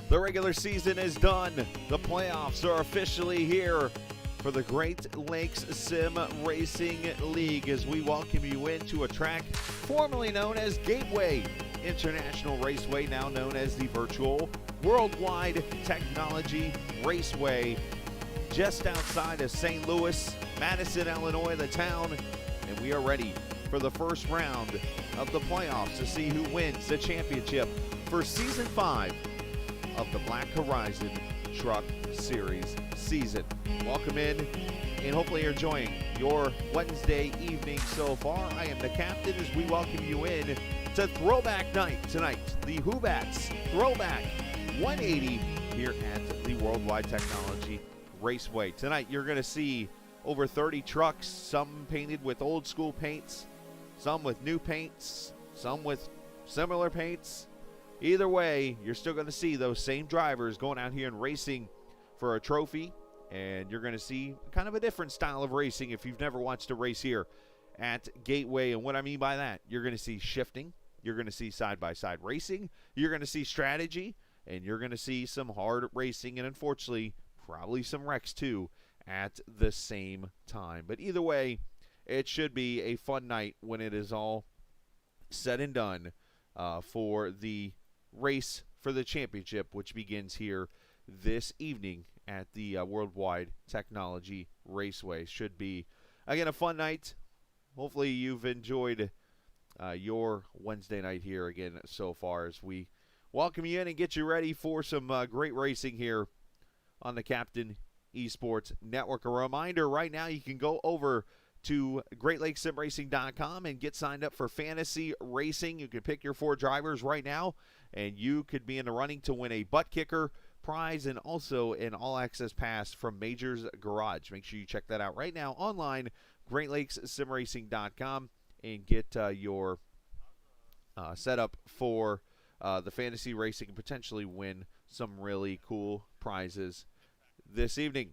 The regular season is done. The playoffs are officially here for the Great Lakes Sim Racing League as we welcome you into a track formerly known as Gateway International Raceway, now known as the Virtual Worldwide Technology Raceway, just outside of St. Louis, Madison, Illinois, the town, and we are ready for the first round of the playoffs to see who wins the championship for Season 5 of the Black Horizon Truck Series season. Welcome in, and hopefully you're enjoying your Wednesday evening so far. I am the captain as we welcome you in to Throwback Night tonight, the Hoobats Throwback 180 here at the Worldwide Technology Raceway. Tonight you're going to see over 30 trucks, some painted with old school paints, some with new paints, some with similar paints. Either way, you're still going to see those same drivers going out here and racing for a trophy, and you're going to see kind of a different style of racing if you've never watched a race here at Gateway. And what I mean by that, you're going to see shifting, you're going to see side-by-side racing, you're going to see strategy, and you're going to see some hard racing, and unfortunately, probably some wrecks too at the same time. But either way, it should be a fun night when it is all said and done for the race for the championship, which begins here this evening at the Worldwide Technology Raceway. Should be, again, a fun night. Hopefully you've enjoyed your Wednesday night here again so far as we welcome you in and get you ready for some great racing here on the Captain Esports Network. A reminder, right now you can go over to GreatLakesSimRacing.com and get signed up for fantasy racing. You can pick your 4 drivers right now, and you could be in the running to win a butt kicker prize and also an all-access pass from Majors Garage. Make sure you check that out right now online, GreatLakesSimRacing.com, and get your setup for the fantasy racing and potentially win some really cool prizes this evening.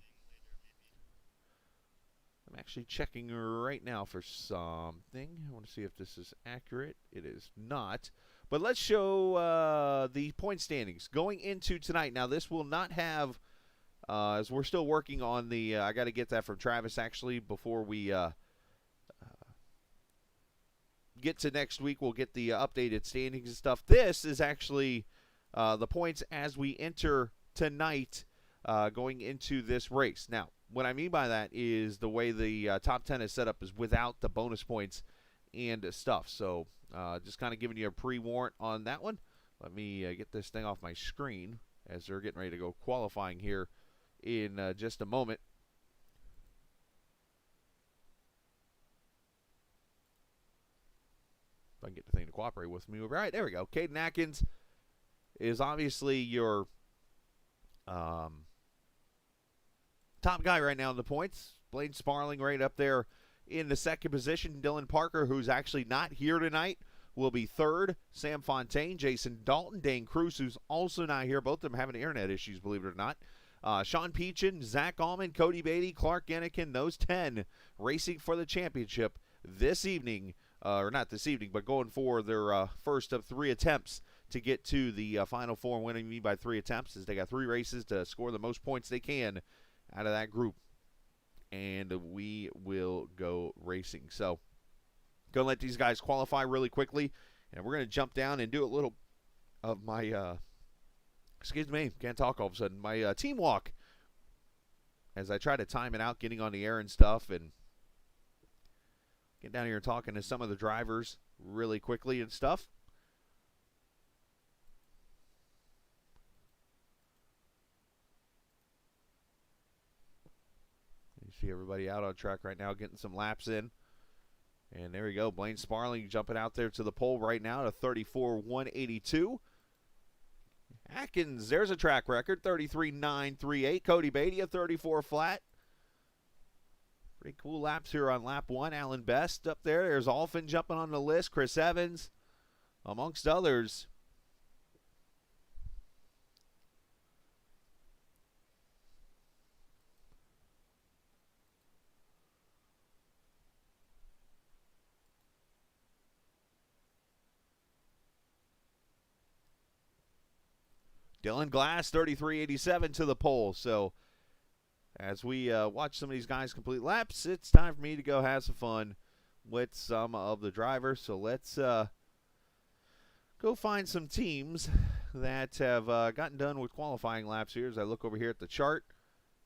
I'm actually checking right now for something. I want to see if this is accurate. It is not. But let's show the point standings going into tonight. Now, this will not have, as we're still working on the, I got to get that from Travis actually before we get to next week. We'll get the updated standings and stuff. This is actually the points as we enter tonight going into this race. Now, what I mean by that is the way the top 10 is set up is without the bonus points and stuff. So just kind of giving you a pre-warrant on that one. Let me get this thing off my screen as they're getting ready to go qualifying here in just a moment. If I can get the thing to cooperate with me. All right, there we go. Caden Atkins is obviously your top guy right now in the points. Blaine Sparling right up there in the second position. Dylan Parker, who's actually not here tonight, will be third. Sam Fontaine, Jason Dalton, Dane Cruz, who's also not here. Both of them having internet issues, believe it or not. Sean Peachin, Zach Allman, Cody Beatty, Clark Gennikin, those 10 racing for the championship this evening. Or not this evening, but going for their first of 3 attempts to get to the Final Four. Winning me by 3 attempts as they got 3 races to score the most points they can out of that group, and we will go racing. So gonna let these guys qualify really quickly, and we're gonna jump down and do a little of my excuse me, can't talk all of a sudden, my team walk as I try to time it out, getting on the air and stuff, and get down here and talking to some of the drivers really quickly and stuff. You see everybody out on track right now getting some laps in. And there we go. Blaine Sparling jumping out there to the pole right now to 34.182. Atkins, there's a track record, 33.938. Cody Beatty, a 34 flat. Pretty cool laps here on lap 1. Alan Best up there. There's Alfin jumping on the list. Chris Evans, amongst others. Dylan Glass, 33.87 to the pole. So as we watch some of these guys complete laps, it's time for me to go have some fun with some of the drivers. So let's go find some teams that have gotten done with qualifying laps here as I look over here at the chart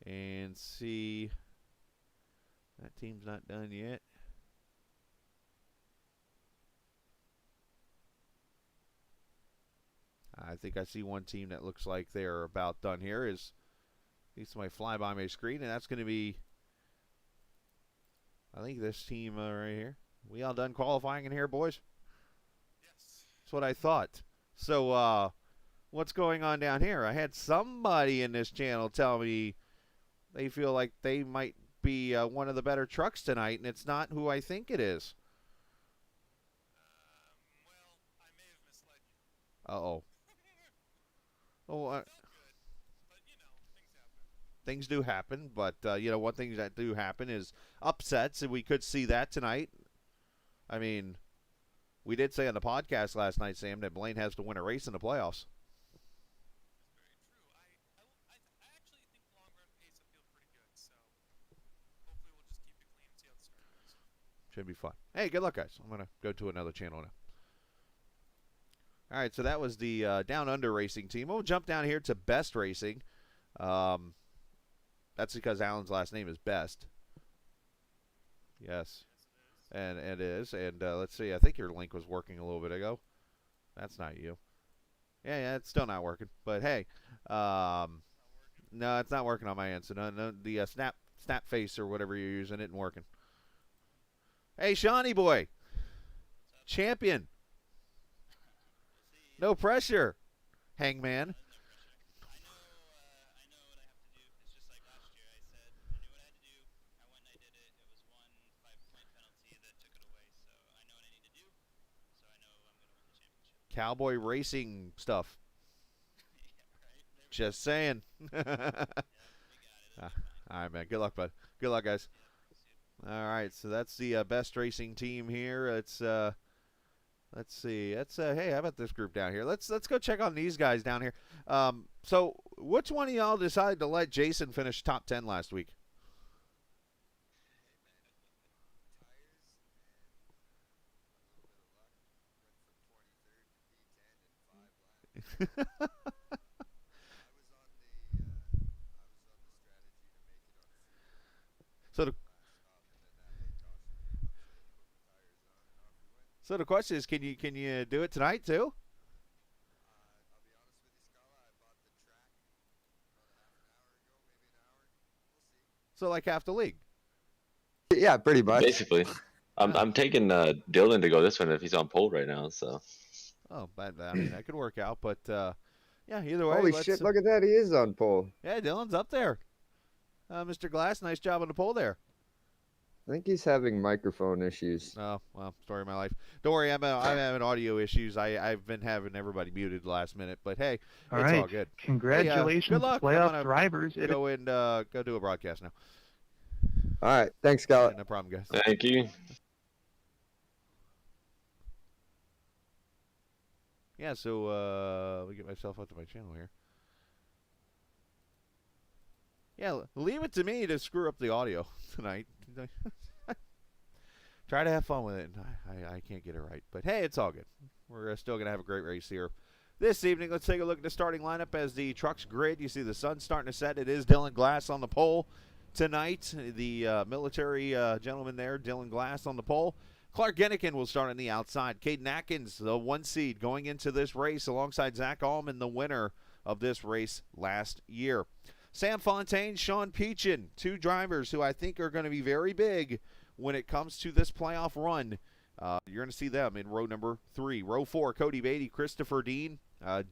and see that team's not done yet. I think I see one team that looks like they're about done here. Is at least my fly by my screen, and that's going to be, I think, this team right here. We all done qualifying in here, boys? Yes. That's what I thought. So what's going on down here? I had somebody in this channel tell me they feel like they might be one of the better trucks tonight, and it's not who I think it is. Well, I may have misled you. Uh-oh. Oh, not good, but, you know, things happen. Things do happen, but, you know, one thing that do happen is upsets, and we could see that tonight. I mean, we did say on the podcast last night, Sam, that Blaine has to win a race in the playoffs. That's very true. I actually think long-run pace will feel pretty good, so hopefully we'll just keep it clean and see how the start goes. Should be fun. Hey, good luck, guys. I'm going to go to another channel now. All right, so that was the Down Under Racing team. We'll jump down here to Best Racing. That's because Alan's last name is Best. Yes. And it is. And let's see. I think your link was working a little bit ago. That's not you. Yeah, it's still not working. But hey, no, it's not working on my end. So no, the snap face or whatever you're using isn't working. Hey, Shawnee boy, champion. No pressure, Hangman. No pressure. I know what I have to do. It's just like last year. I said I knew what I had to do. I went and I did it. It was one 5-point penalty that took it away. So I know what I need to do. So I know I'm going to win the championship. Cowboy racing stuff. Yeah, right. Just saying. Yeah, we got it. All right, man. Good luck, bud. Good luck, guys. Yeah, All right, so that's the Best Racing team here. It's let's see. That's hey, how about this group down here? Let's go check on these guys down here. So which one of y'all decided to let Jason finish top 10 last week? So the question is, can you do it tonight too? I'll be honest with you, Scala. I bought the track about half an hour ago, maybe an hour. We'll see. So like half the league. Yeah, pretty much. Basically, I'm taking Dylan to go this one if he's on pole right now. So. Oh, but I mean that could work out, but yeah, either way. Holy shit! Look at that, he is on pole. Yeah, Dylan's up there. Mr. Glass, nice job on the pole there. I think he's having microphone issues. Oh, well, story of my life. Don't worry, I'm having audio issues. I've been having everybody muted last minute, but hey, it's all good. Congratulations, hey, good luck. playoff drivers. Go and go do a broadcast now. All right, thanks, Scott. Yeah, no problem, guys. Thank you. Yeah, so let me get myself up to my channel here. Yeah, leave it to me to screw up the audio tonight. Try to have fun with it. I can't get it right. But hey, it's all good. We're still going to have a great race here this evening. Let's take a look at the starting lineup as the trucks grid. You see the sun starting to set. It is Dylan Glass on the pole tonight. The military gentleman there, Dylan Glass on the pole. Clark Gennikin will start on the outside. Caden Atkins, the 1 seed, going into this race alongside Zach Allman, the winner of this race last year. Sam Fontaine, Sean Peachin, 2 drivers who I think are going to be very big when it comes to this playoff run. You're going to see them in row number 3. Row 4, Cody Beatty, Christopher Dean.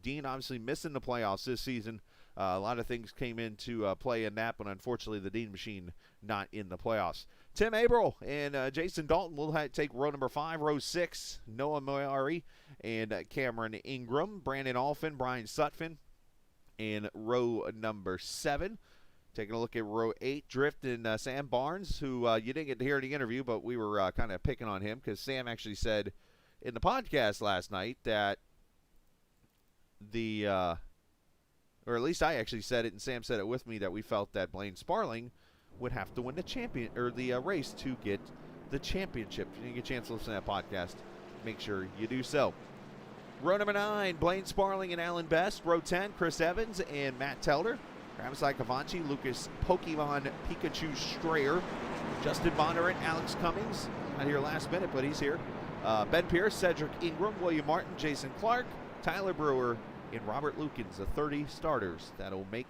Dean obviously missing the playoffs this season. A lot of things came into play in that, but unfortunately the Dean machine not in the playoffs. Tim Averill and Jason Dalton will take row number 5. Row 6, Noah Moyari and Cameron Ingram. Brandon Alphin, Brian Sutphin in row number 7. Taking a look at row 8, Drift and Sam Barnes, who you didn't get to hear in the interview, but we were kind of picking on him because Sam actually said in the podcast last night that the or at least I actually said it, and Sam said it with me, that we felt that Blaine Sparling would have to win the race to get the championship. If you didn't get a chance to listen to that podcast, make sure you do so. Row number 9, Blaine Sparling and Alan Best. Row 10, Chris Evans and Matt Telder. Travis Icovanci, Lucas Pokemon Pikachu Strayer, Justin Bondurant, Alex Cummings. Not here last minute, but he's here. Ben Pierce, Cedric Ingram, William Martin, Jason Clark, Tyler Brewer, and Robert Lukens, the 30 starters that'll make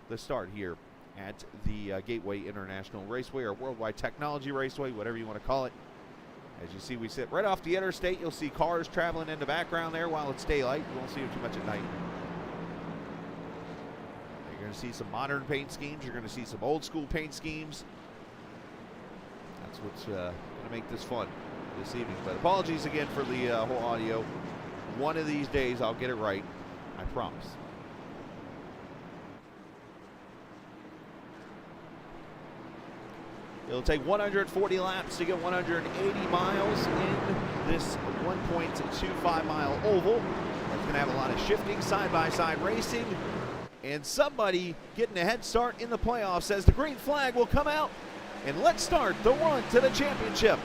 the start here at the Gateway International Raceway, or Worldwide Technology Raceway, whatever you want to call it. As you see, we sit right off the interstate. You'll see cars traveling in the background there while it's daylight. You won't see them too much at night. You're going to see some modern paint schemes. You're going to see some old school paint schemes. That's what's going to make this fun this evening. But apologies again for the whole audio. One of these days I'll get it right. I promise. It'll take 140 laps to get 180 miles in this 1.25 mile oval. It's going to have a lot of shifting, side-by-side racing, and somebody getting a head start in the playoffs as the green flag will come out. And let's start the run to the championship.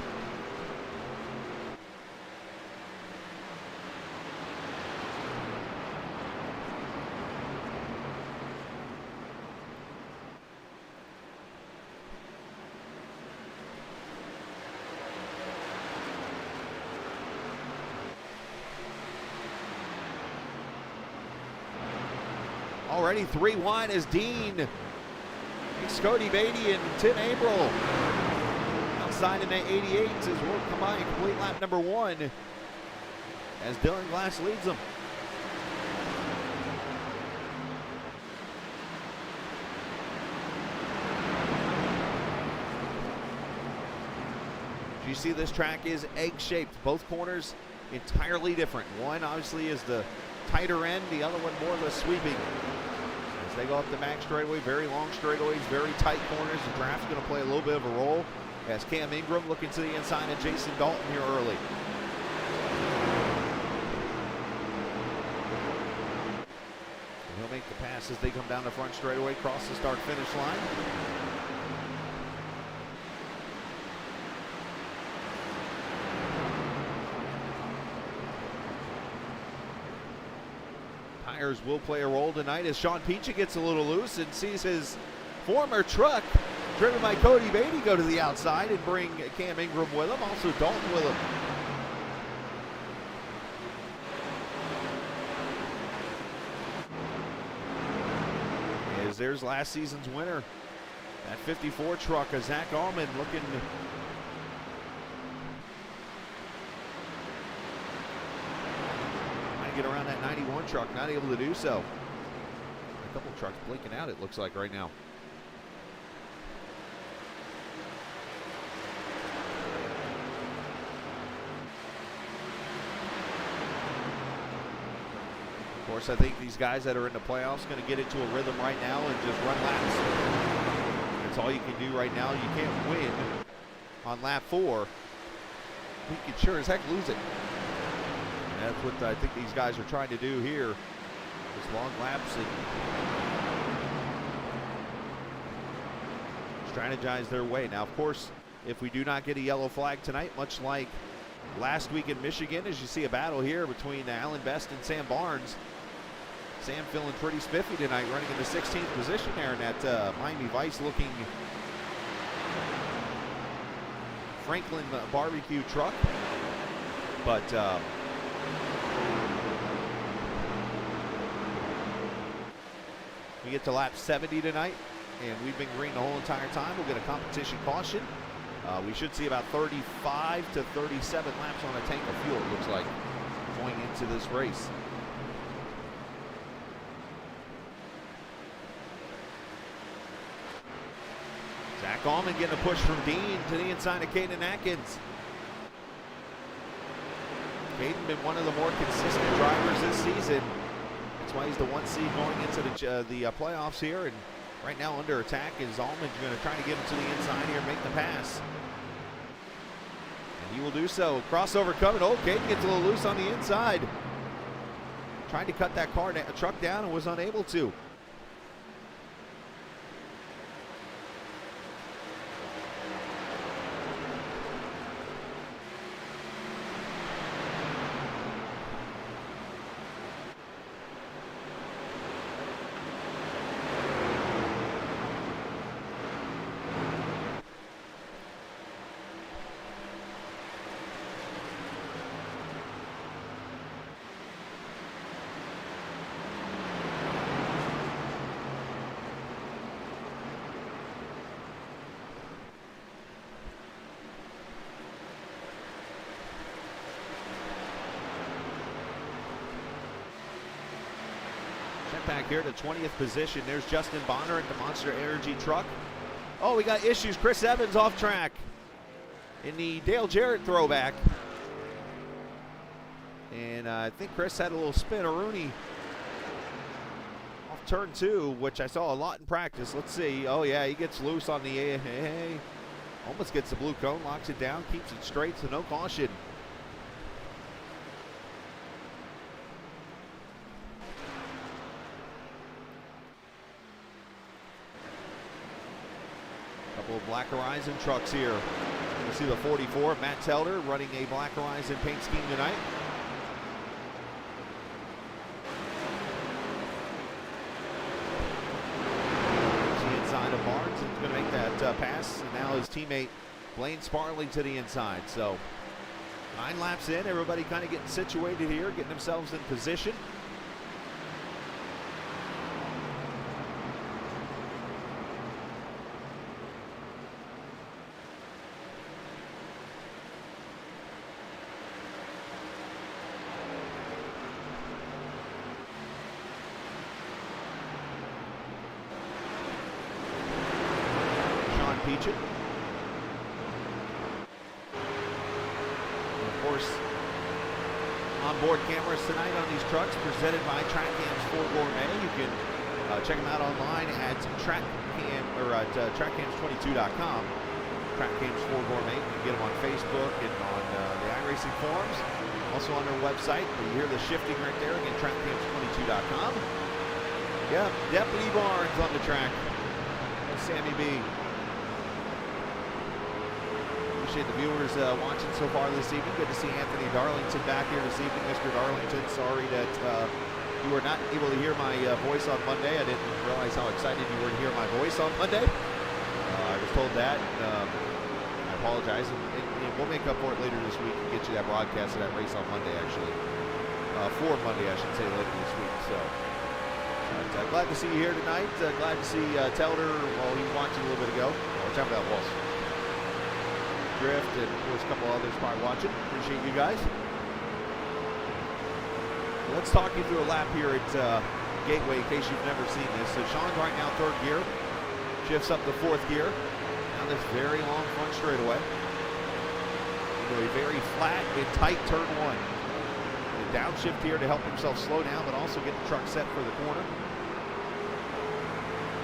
Already 3 wide as Dean, Scotty Beatty, and Tim April. Outside in the 88s as we'll combine complete lap number 1 as Dylan Glass leads them. You see this track is egg-shaped. Both corners entirely different. One obviously is the tighter end, the other one more or less sweeping. As they go up the back straightaway, very long straightaways, very tight corners. The draft's going to play a little bit of a role as Cam Ingram looking to the inside of Jason Dalton here early. And he'll make the pass as they come down the front straightaway, cross the start-finish line. Tires will play a role tonight as Sean Picha gets a little loose and sees his former truck driven by Cody Beatty go to the outside and bring Cam Ingram with him, also Dalton with him. As there's last season's winner, that 54 truck, a Zach Allman looking get around that 91 truck, not able to do so. A couple trucks blinking out, it looks like right now. Of course, I think these guys that are in the playoffs going to get into a rhythm right now and just run laps. That's all you can do right now. You can't win on lap 4. We can sure as heck lose it. That's what I think these guys are trying to do here. Just long laps and strategize their way. Now, of course, if we do not get a yellow flag tonight, much like last week in Michigan, as you see a battle here between Alan Best and Sam Barnes. Sam feeling pretty spiffy tonight, running in the 16th position there in that Miami Vice looking Franklin barbecue truck. But we get to lap 70 tonight, and we've been green the whole entire time. We'll get a competition caution. We should see about 35 to 37 laps on a tank of fuel, it looks like, going into this race. Zach Allman getting a push from Dean to the inside of Caden Atkins. Caden been one of the more consistent drivers this season. That's why he's the 1 seed going into the playoffs here. And right now under attack is Allman's going to try to get him to the inside here and make the pass. And he will do so. Crossover coming. Oh, Caden gets a little loose on the inside. Trying to cut that truck down and was unable to. get back here to 20th position. There's Justin Bonner at the Monster Energy truck. Oh, we got issues. Chris Evans off track in the Dale Jarrett throwback. And I think Chris had a little spin-a-rooney off turn 2, which I saw a lot in practice. Let's see. Oh, yeah, he gets loose on the A. Almost gets the blue cone, locks it down, keeps it straight, so no caution. Couple of Black Horizon trucks here. You see the 44, Matt Telder, running a Black Horizon paint scheme tonight. The inside of Barnes, and he's going to make that pass. And now his teammate Blaine Sparling to the inside. So 9 laps in, everybody kind of getting situated here, getting themselves in position. Peachin. And of course, onboard cameras tonight on these trucks presented by TrackCams 4 Gourmet. You can check them out online at trackcams22.com. TrackCams 4 Gourmet. You can get them on Facebook and on the iRacing forums. Also on their website. You hear the shifting right there. Again, trackcams22.com. Yep, Deputy Barnes on the track. That's Sammy B. Appreciate the viewers watching so far this evening. Good to see Anthony Darlington back here this evening. Mr. Darlington, sorry that you were not able to hear my voice on Monday. I didn't realize how excited you were to hear my voice on Monday. I was told that. I apologize. And we'll make up for it later this week and get you that broadcast of that race on Monday, actually. For Monday, I should say, later this week. So, glad to see you here tonight. Glad to see Telder, well, he was watching a little bit ago. Whichever that was. Drift, and of course a couple others probably watching. Appreciate you guys. Let's talk you through a lap here at Gateway in case you've never seen this. So Sean's right now 3rd gear, shifts up to 4th gear. Now this very long front straightaway. Into a very flat and tight turn 1. A downshift here to help himself slow down, but also get the truck set for the corner.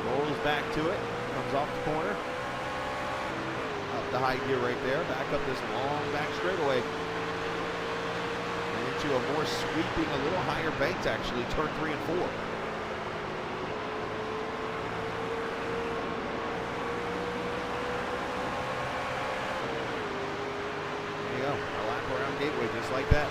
Rolls back to it, comes off the corner. The high gear right there, back up this long back straightaway. And into a more sweeping, a little higher banked actually, turn 3 and 4. There you go, a lap around Gateway just like that.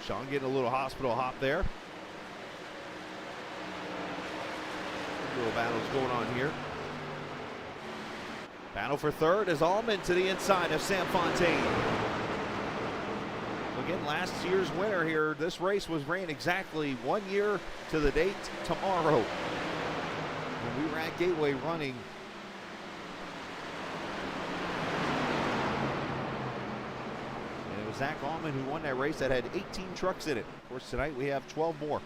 Sean getting a little hospital hop there. Little battles going on here. Battle for 3rd is Allman to the inside of Sam Fontaine. Again, last year's winner here. This race was ran exactly 1 year to the date tomorrow. When we were at Gateway running. Zach Allman, who won that race, that had 18 trucks in it. Of course, tonight we have 12 more.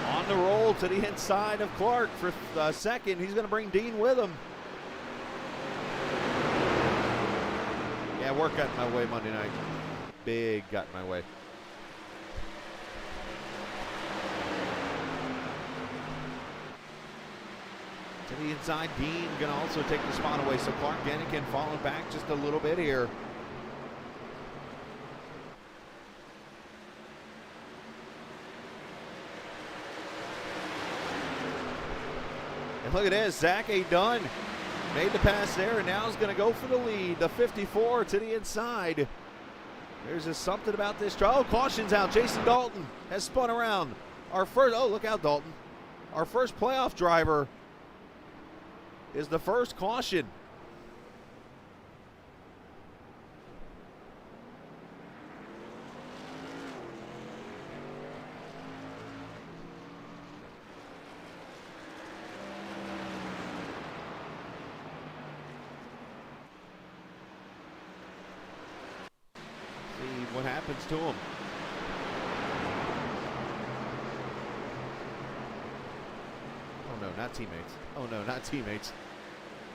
On the roll to the inside of Clark for 2nd. He's going to bring Dean with him. Yeah, work got in my way Monday night. Big got in my way. To the inside, Dean going to also take the spot away. So Clark Denikin falling back just a little bit here. And look at this, Zach A. Dunn made the pass there, and now is going to go for the lead. The 54 to the inside. There's just something about this. Oh, caution's out. Jason Dalton has spun around. Our first, oh, look out, Dalton. Our first playoff driver is the first caution. See what happens to him. Oh no, not teammates. Oh no, not teammates.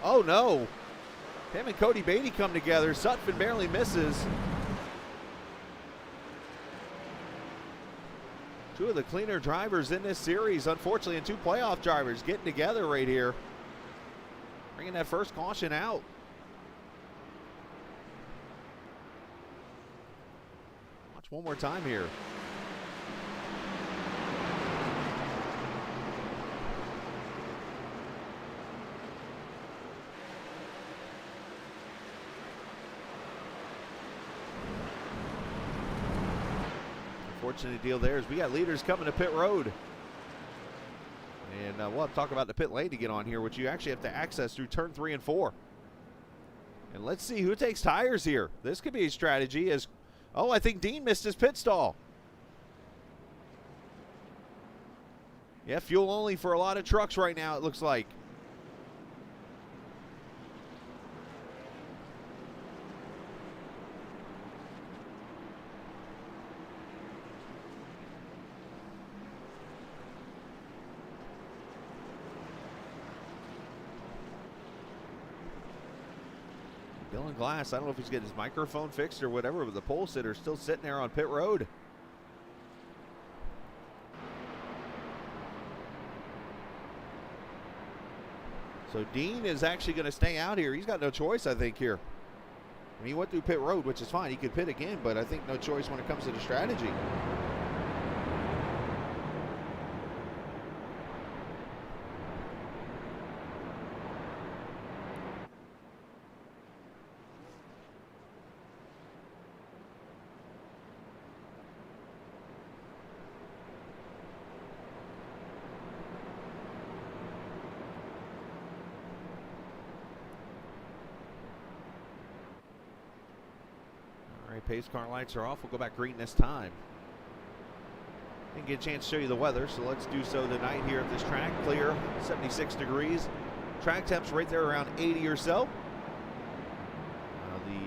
Oh no! Him and Cody Beatty come together. Sutphin barely misses. Two of the cleaner drivers in this series, unfortunately, and two playoff drivers getting together right here. Bringing that first caution out. Watch one more time here. Unfortunate deal there is we got leaders coming to pit road. And we'll have to talk about the pit lane to get on here, which you actually have to access through turn 3 and 4. And let's see who takes tires here. This could be a strategy as, oh, I think Dean missed his pit stall. Yeah, fuel only for a lot of trucks right now, it looks like. Dylan Glass, I don't know if he's getting his microphone fixed or whatever, but the pole sitter's still sitting there on pit road. So Dean is actually going to stay out here. He's got no choice, I think, here. I mean, he went through pit road, which is fine. He could pit again, but I think no choice when it comes to the strategy. Pace car lights are off. We'll go back green this time. Didn't get a chance to show you the weather, so let's do so tonight here at this track. Clear, 76 degrees. Track temps right there around 80 or so.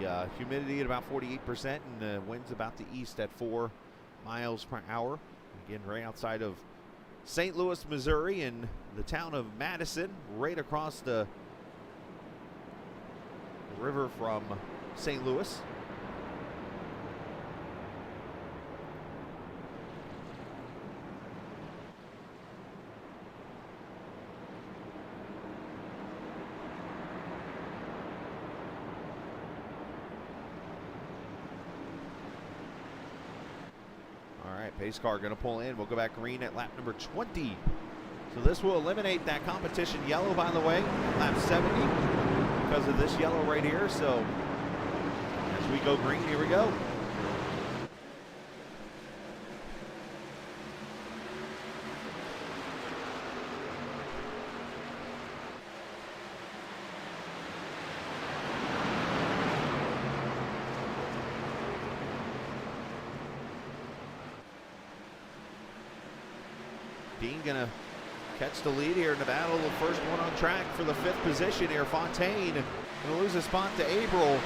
The humidity at about 48%, and the winds about the east at 4 miles per hour. Again, right outside of St. Louis, Missouri, and the town of Madison, right across the river from St. Louis. Pace car going to pull in. We'll go back green at lap number 20. So this will eliminate that competition yellow, by the way, lap 70 because of this yellow right here. So as we go green, here we go. Dean gonna catch the lead here in the battle. The first one on track for the 5th position here. Fontaine gonna lose a spot to April.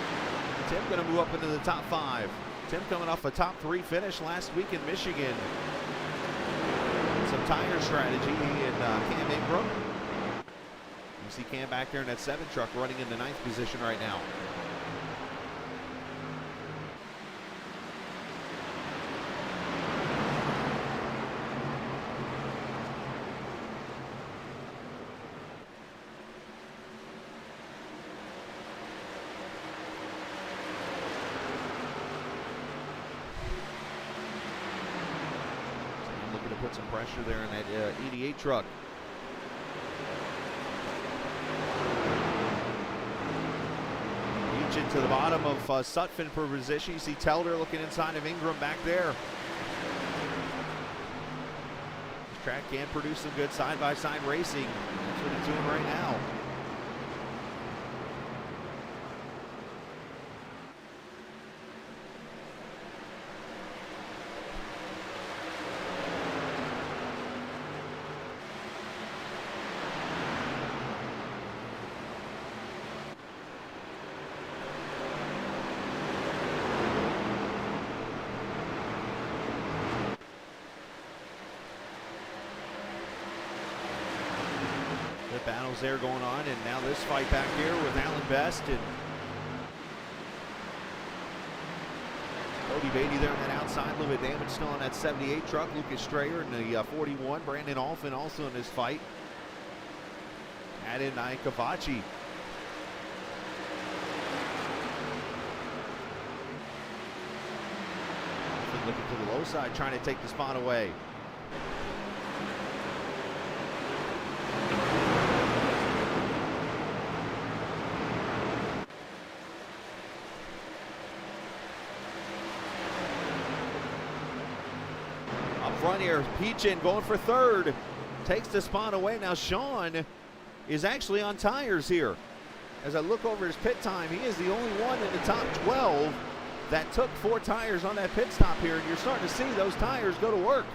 Tim gonna move up into the top 5. Tim coming off a top 3 finish last week in Michigan. Some tire strategy in Cam Ingram. You see Cam back there in that 7 truck running in the 9th position right now. some pressure there in that 88 truck. Reach into the bottom of Sutphin for position. You see Telder looking inside of Ingram back there. This track can produce some good side-by-side racing. That's what it's doing right now. The battles there going on, and now this fight back here with Alan Best and Cody Beatty there on that outside. A little bit of damage still on that 78 truck. Lucas Strayer in the 41. Brandon Alfin also in this fight. Add in Kavachi. Looking to the low side, trying to take the spot away. Front here, Peachin going for third, takes the spot away. Now Sean is actually on tires here. As I look over his pit time, he is the only one in the top 12 that took 4 tires on that pit stop here, and you're starting to see those tires go to work.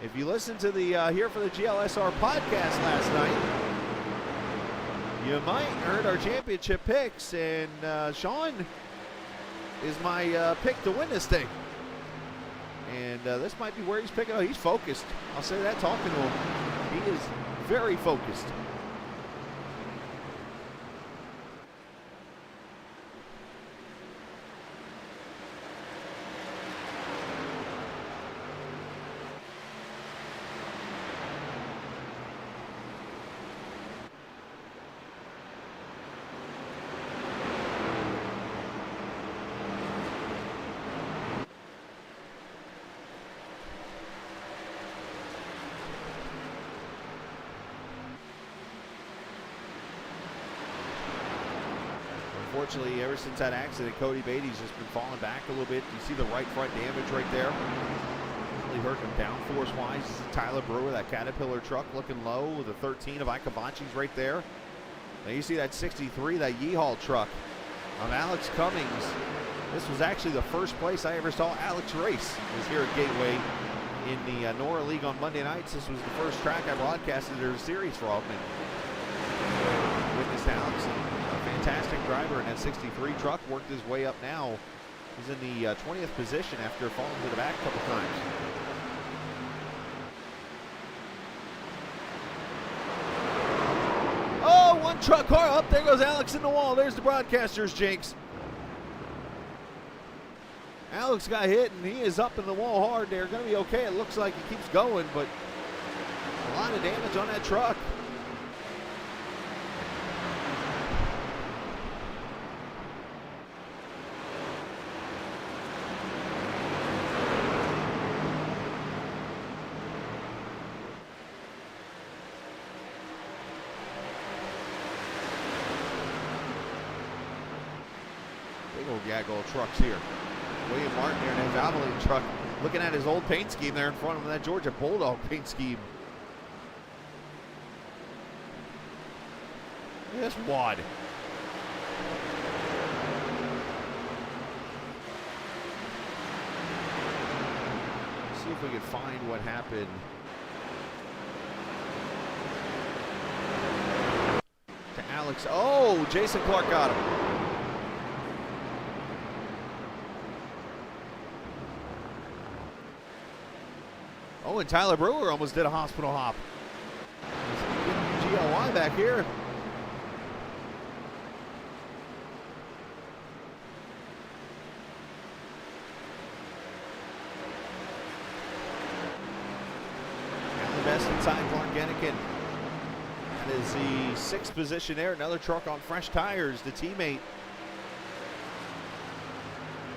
If you listen to the Here for the GLSR podcast last night, you might heard our championship picks, and Sean is my pick to win this thing. And this might be where he's picking up. He's focused. I'll say that talking to him. He is very focused. Unfortunately, ever since that accident, Cody Beatty's just been falling back a little bit. You see the right front damage right there. Really hurt him downforce-wise. This is Tyler Brewer, that Caterpillar truck looking low with the 13 of Ikabachi's right there. Now you see that 63, that Yeehaul truck of Alex Cummings. This was actually the first place I ever saw Alex race, was here at Gateway in the Nora League on Monday nights. This was the first track I broadcasted their series for Altman. Witnessed Alex. Fantastic driver in that 63 truck, worked his way up now. He's in the 20th position after falling to the back a couple times. Oh, one truck car up. There goes Alex in the wall. There's the broadcaster's jinx. Alex got hit, and he is up in the wall hard. They're going to be okay. It looks like he keeps going, but a lot of damage on that truck. Gaggle trucks here. William Martin here in his Valvoline truck, looking at his old paint scheme there in front of him, that Georgia Bulldog paint scheme. Look at this wad. Let's see if we can find what happened. To Alex. Oh, Jason Clark got him. Oh, and Tyler Brewer almost did a hospital hop. GLY back here. And the best inside Clark Gennikin. That is the 6th position there. Another truck on fresh tires, the teammate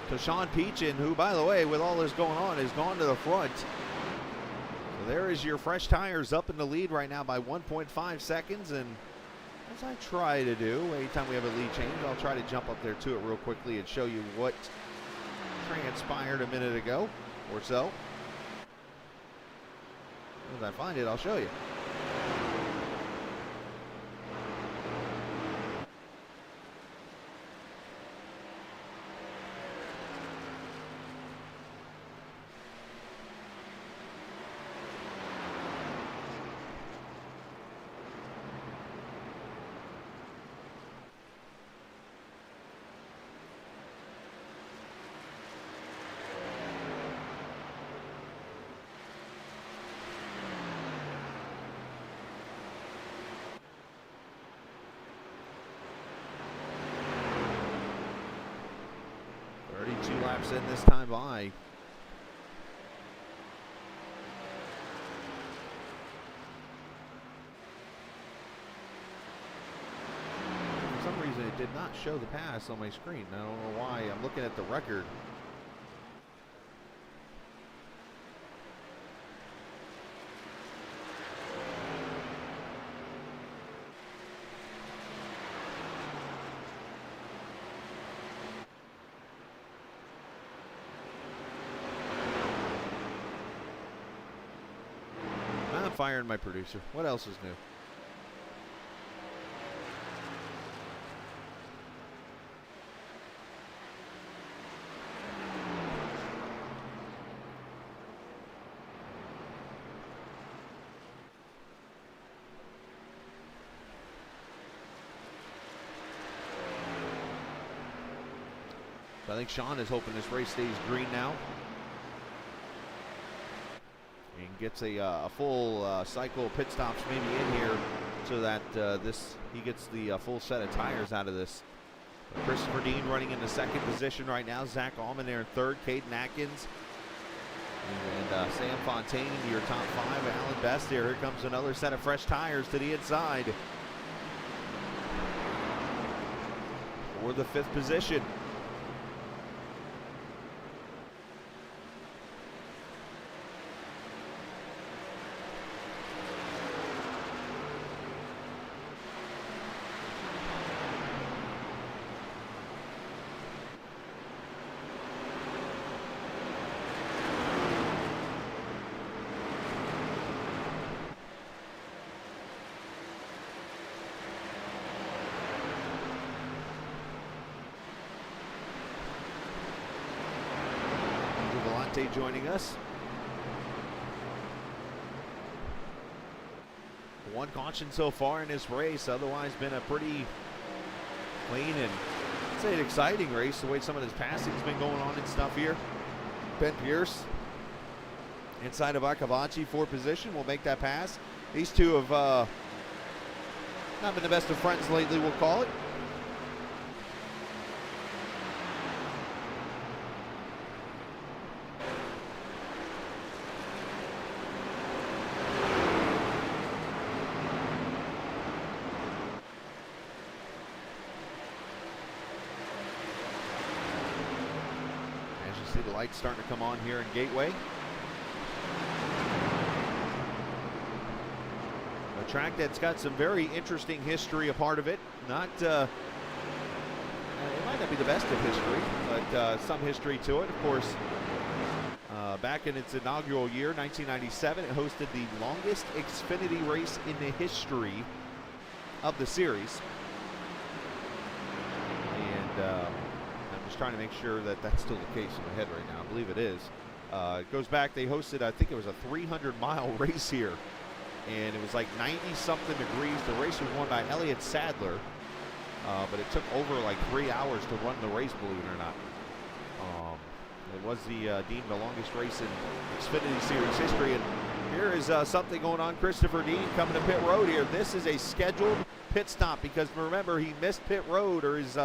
to Sean Peachin, who, by the way, with all this going on, has gone to the front. So there is your fresh tires up in the lead right now by 1.5 seconds. And as I try to do, anytime we have a lead change, I'll try to jump up there to it real quickly and show you what transpired a minute ago or so. As I find it, I'll show you. Two laps in this time by. For some reason it did not show the pass on my screen. I don't know why. I'm looking at the record. Firing my producer. What else is new? So I think Sean is hoping this race stays green now. And gets a full cycle pit stops maybe in here so that he gets the full set of tires out of this. But Christopher Dean running in the second position right now. Zach Allman there in third. Caden Atkins and Sam Fontaine into your top five. Alan Best there. Here comes another set of fresh tires to the inside for the fifth position. Joining us. One caution so far in this race, otherwise been a pretty clean and I'd say an exciting race, the way some of this passing's been going on and stuff here. Ben Pierce inside of Akabachi for position will make that pass. These two have not been the best of friends lately, we'll call it. The lights starting to come on here in Gateway. A track that's got some very interesting history a part of it. Not, it might not be the best of history, but some history to it. Of course, back in its inaugural year, 1997, it hosted the longest Xfinity race in the history of the series. And just trying to make sure that that's still the case in my head right now. I believe it is. It goes back, they hosted, I think it was a 300-mile race here. And it was like 90-something degrees. The race was won by Elliott Sadler. But it took over like 3 hours to run the race, believe it or not. It was deemed the longest race in Xfinity Series history. And here is something going on. Christopher Dean coming to pit road here. This is a scheduled pit stop because remember, he missed pit road, or his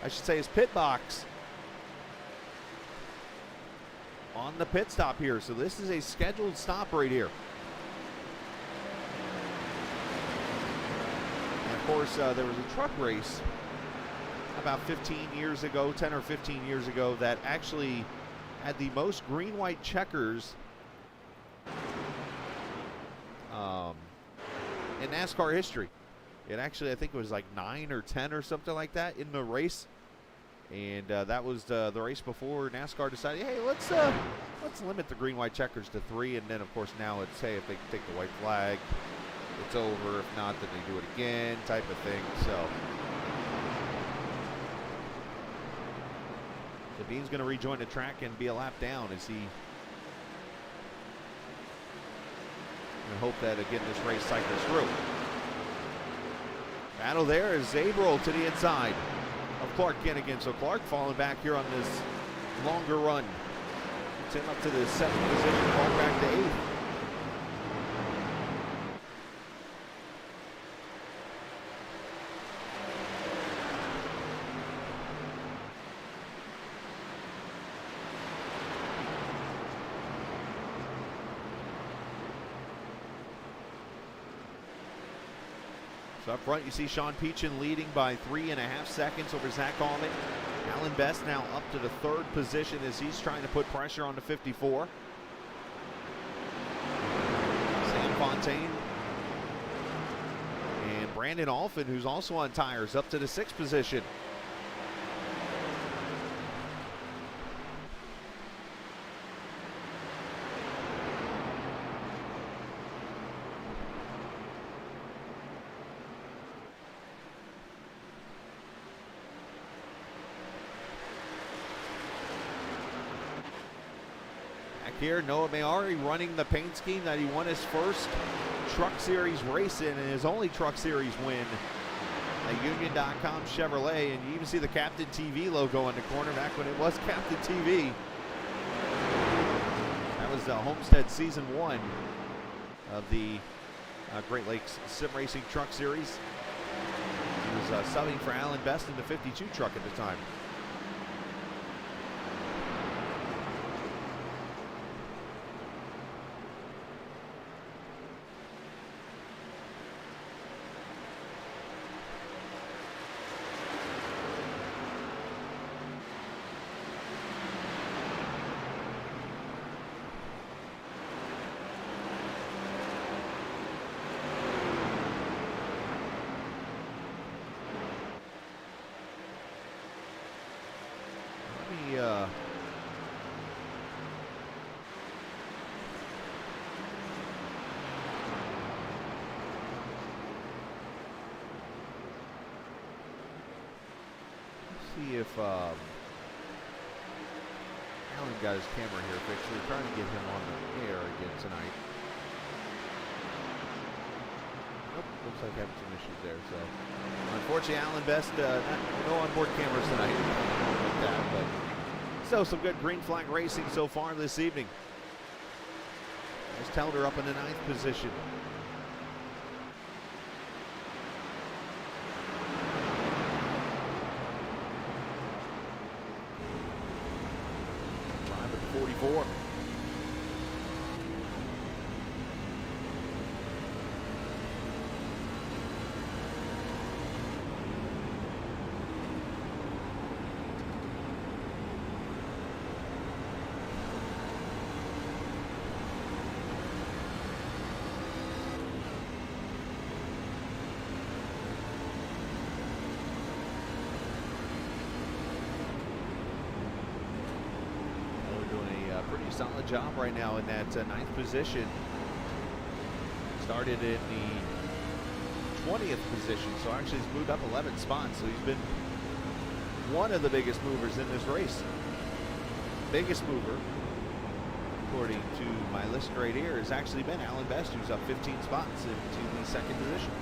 I should say his pit box on the pit stop here. So this is a scheduled stop right here. And of course, there was a truck race about 15 years ago, 10 or 15 years ago, that actually had the most green-white checkers in NASCAR history. It actually, I think it was like 9 or 10 or something like that in the race. And that was the race before NASCAR decided, hey, let's limit the green-white checkers to 3. And then, of course, now it's, hey, if they take the white flag, it's over. If not, then they do it again, type of thing. So Dean's going to rejoin the track and be a lap down as he hope that, again, this race cycles through. Battle there is Zabril to the inside of Clark Kinnigan. So Clark falling back here on this longer run. It's him up to the 7th position, Clark back to 8th. So up front, you see Sean Peachin leading by 3.5 seconds over Zach Allman. Alan Best now up to the 3rd position as he's trying to put pressure on the 54. Sam Fontaine and Brandon Alphin, who's also on tires, up to the 6th position. Here, Noah Mayari running the paint scheme that he won his first Truck Series race in and his only Truck Series win at Union.com Chevrolet. And you even see the Captain TV logo on the corner back when it was Captain TV. That was Homestead Season 1 of the Great Lakes Sim Racing Truck Series. He was subbing for Alan Best in the 52 truck at the time. See if Alan got his camera here fixed. We're trying to get him on the air again tonight. Nope, looks like having some issues there. So, unfortunately, Alan Best, no onboard cameras tonight. Like that, but still some good green flag racing so far this evening. There's Telder up in the 9th position. Drive at 44. Pretty solid job right now in that 9th position. Started in the 20th position, so actually he's moved up 11 spots. So he's been one of the biggest movers in this race. Biggest mover, according to my list right here, has actually been Alan Best, who's up 15 spots into the 2nd position.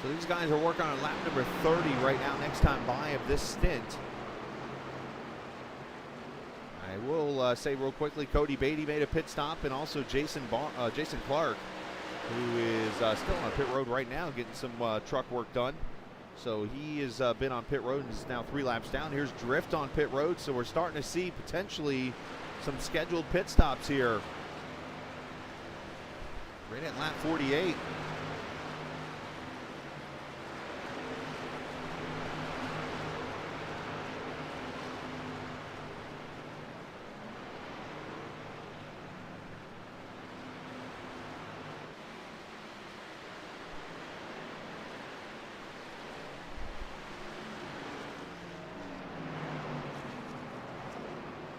So these guys are working on lap number 30 right now, next time by of this stint. I will say real quickly, Cody Beatty made a pit stop, and also Jason Clark, who is still on pit road right now getting some truck work done. So he has been on pit road and is now 3 laps down. Here's Drift on pit road, so we're starting to see potentially some scheduled pit stops here. Right at lap 48.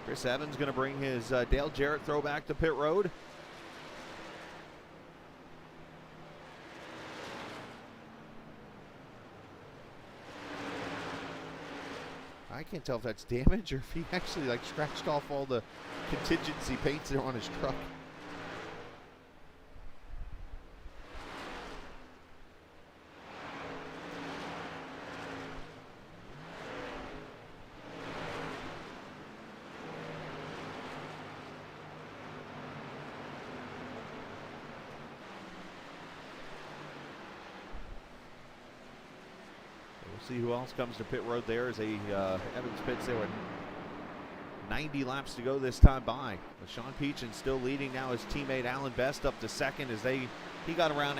Chris Evans going to bring his Dale Jarrett throwback to pit road. I can't tell if that's damage or if he actually like scratched off all the contingency paints that are on his truck. See who else comes to pit road there as Evans pits there with 90 laps to go this time by. But Sean Peachin still leading now. His teammate Alan Best up to second as he got around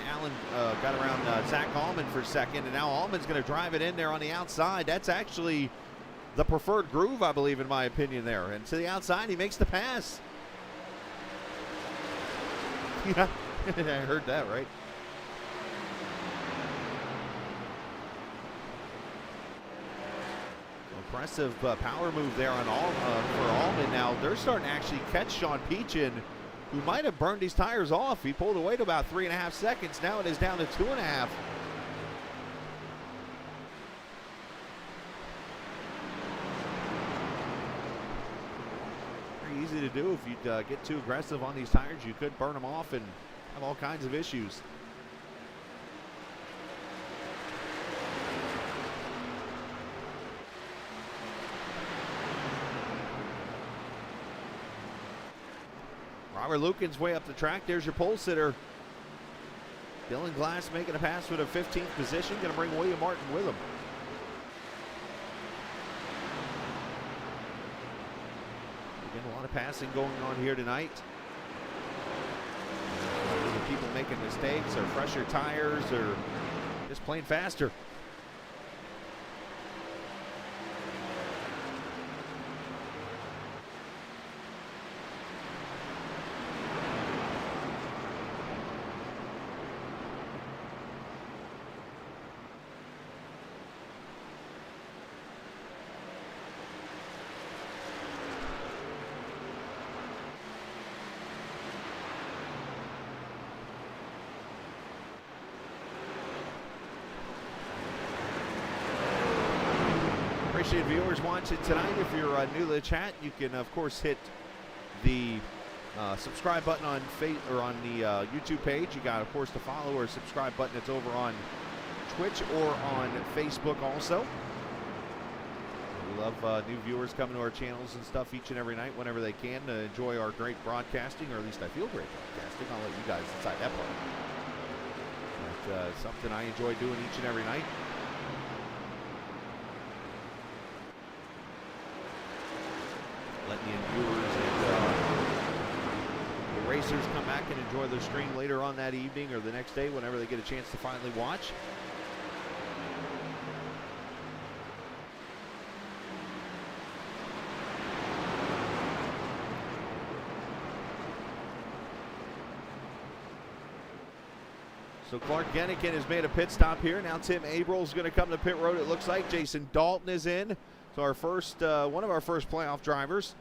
Zach Allman for second, and now Allman's going to drive it in there on the outside. That's actually the preferred groove, I believe, in my opinion there. And to the outside, he makes the pass. Yeah, I heard that, right? Impressive power move there on for Allman. Now they're starting to actually catch Sean Peachin, who might have burned his tires off. He pulled away to about 3.5 seconds. Now it is down to 2.5. Very easy to do. If you get too aggressive on these tires, you could burn them off and have all kinds of issues. Robert Lucan's way up the track. There's your pole sitter. Dylan Glass making a pass for the 15th position. Going to bring William Martin with him. Again, a lot of passing going on here tonight. Either people making mistakes or fresher tires or just plain faster. Appreciate viewers watching tonight. If you're new to the chat, you can of course hit the subscribe button on the YouTube page. You got of course the follow or subscribe button that's over on Twitch or on Facebook also. We love new viewers coming to our channels and stuff each and every night whenever they can to enjoy our great broadcasting, or at least I feel great broadcasting. I'll let you guys decide that part. But something I enjoy doing each and every night. Letting the viewers and the racers come back and enjoy their stream later on that evening or the next day whenever they get a chance to finally watch. So Clark Gennigan has made a pit stop here. Now Tim Abrill's going to come to pit road, it looks like. Jason Dalton is in. So our first, one of our first playoff drivers.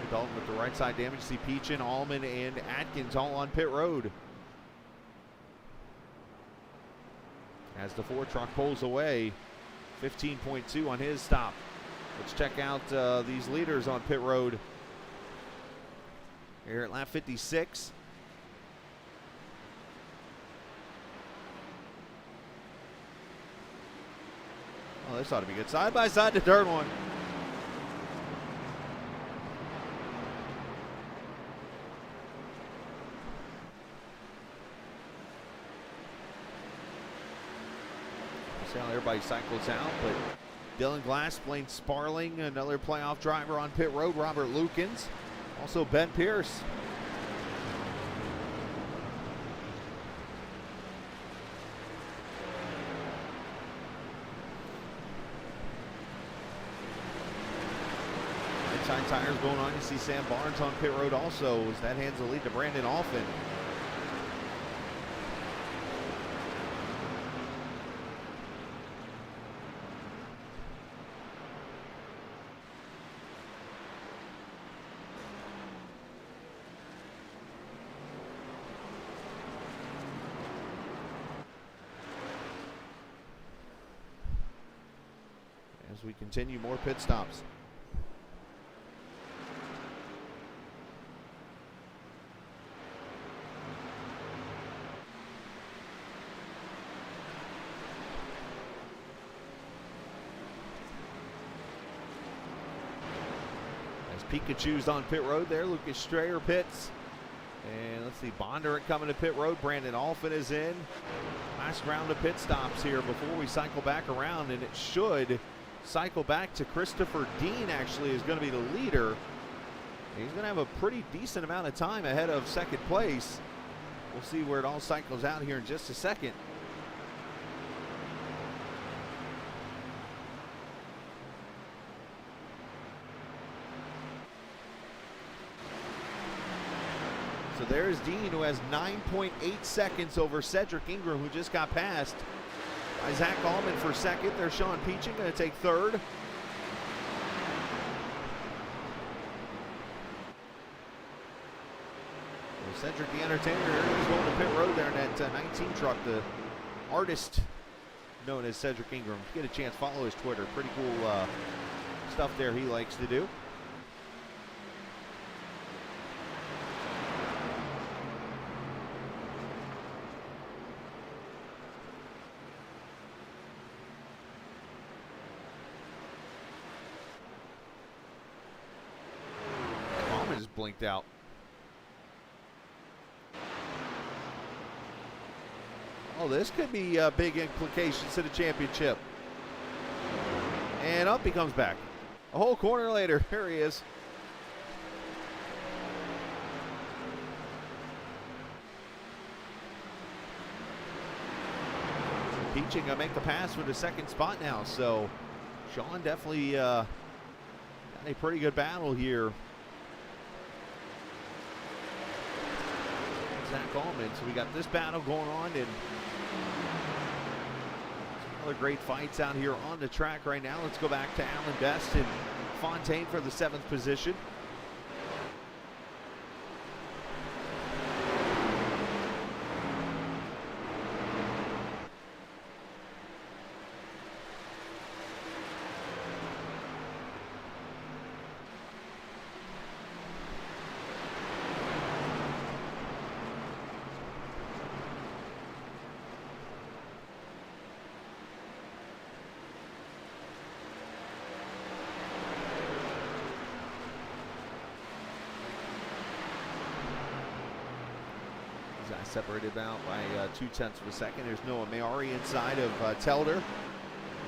Dalton with the right side damage. See Peachin, Allman, and Atkins all on pit road. as the Ford truck pulls away. 15.2 on his stop. Let's check out these leaders on pit road. Here at lap 56. Oh, this ought to be good. Side by side to third one. See how everybody cycles out, but Dylan Glass, Blaine Sparling, another playoff driver on pit road, Robert Lukens, also Ben Pierce. Inside tires going on. You see Sam Barnes on pit road also as that hands the lead to Brandon Alphin. As we continue, more pit stops. As Pikachu's on pit road there, Lucas Strayer pits. And let's see, Bondurant coming to pit road. Brandon Alphin is in. Last round of pit stops here before we cycle back around, and it should cycle back to Christopher Dean. Actually is going to be the leader. He's going to have a pretty decent amount of time ahead of second place. We'll see where it all cycles out here in just a second. So there's Dean, who has 9.8 seconds over Cedric Ingram, who just got passed by Zach Allman for second. There's Sean Peaching going to take third. Well, Cedric the Entertainer, he's going to pit road there in that 19 truck. The artist known as Cedric Ingram. If you get a chance, follow his Twitter. Pretty cool stuff there he likes to do. Blinked out. Oh, this could be big implications to the championship. And up he comes back. A whole corner later, here he is. Peaching gonna make the pass for the second spot now. So Sean definitely got a pretty good battle here. Zach Allman. So we got this battle going on, and some other great fights out here on the track right now. Let's go back to Alan Best and Fontaine for the 7th position. Separated out by 0.2 of a second. There's Noah Mayari inside of Telder.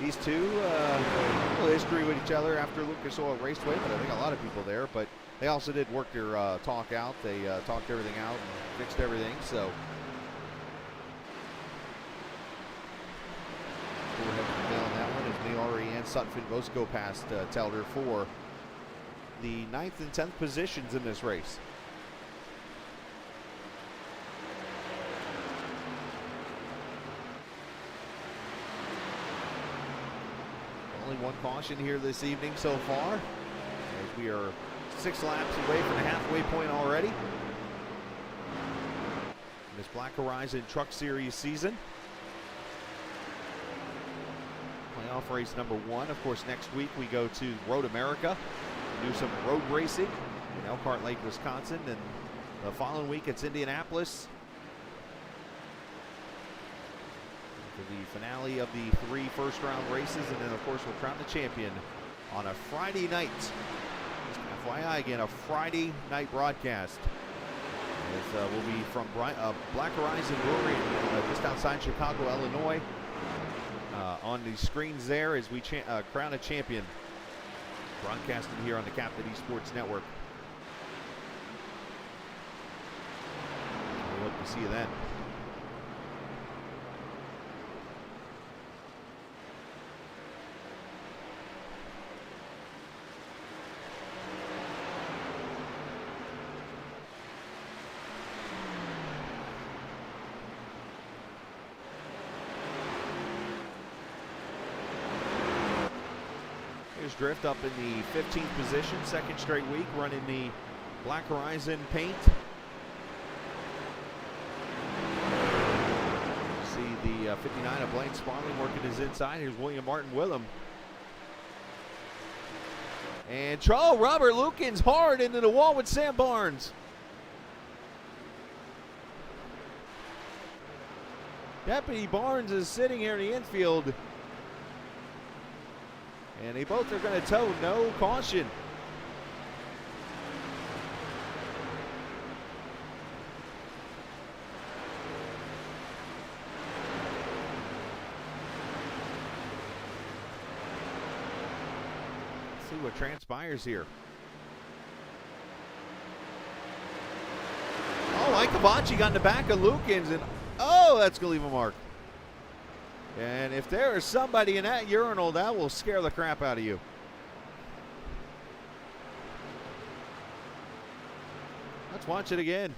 These two, a little history with each other after Lucas Oil Raceway, but I think a lot of people there. But they also did work their talk out. They talked everything out and fixed everything. So we'll have to nail that one as Mayari and Sutphin both go past Telder for the 9th and 10th positions in this race. Only one caution here this evening so far, as we are 6 laps away from the halfway point already in this Black Horizon Truck Series season. Playoff race number 1. Of course, next week we go to Road America, do some road racing in Elkhart Lake, Wisconsin, and the following week it's Indianapolis for the finale of the 3 first-round races, and then of course we'll crown the champion on a Friday night. Just FYI, again, a Friday night broadcast. It will be from Black Horizon Brewery just outside Chicago, Illinois. On the screens there as we crown a champion. Broadcasted here on the Captain Esports Network. We hope to see you then. Here's Drift up in the 15th position, second straight week, running the Black Horizon paint. See the 59 of Blaine Sparling working his inside. Here's William Martin with him. And Robert Lukens hard into the wall with Sam Barnes. Deputy Barnes is sitting here in the infield. And they both are going to tow, no caution. Let's see what transpires here. Oh, Mike Cavacci got in the back of Lukens, and oh, that's going to leave a mark. And if there is somebody in that urinal, that will scare the crap out of you. Let's watch it again.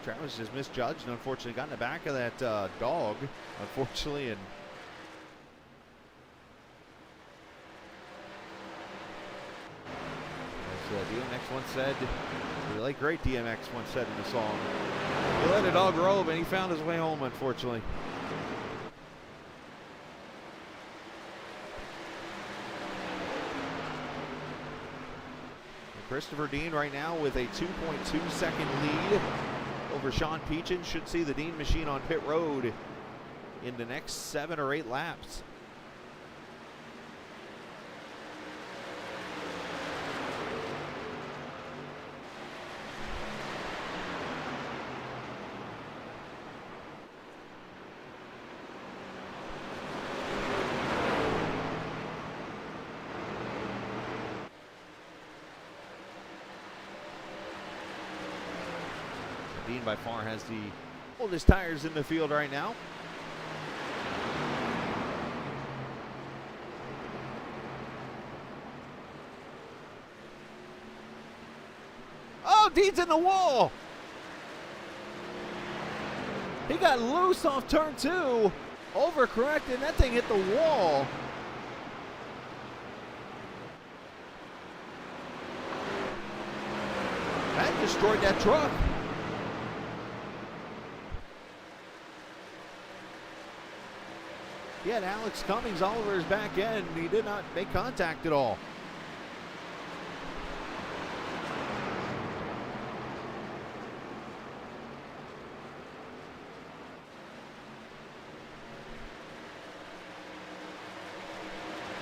Travis just misjudged and unfortunately got in the back of that dog, unfortunately, and DMX once said, the late great DMX once said in the song, he let a dog rove and he found his way home, unfortunately. And Christopher Dean right now with a 2.2 second lead over Sean Peachin. Should see the Dean machine on pit road in the next 7 or 8 laps. Dean by far has the oldest tires in the field right now. Oh, Dean's in the wall. He got loose off turn 2, overcorrected, and that thing hit the wall. That destroyed that truck. He had Alex Cummings all over his back end, and he did not make contact at all.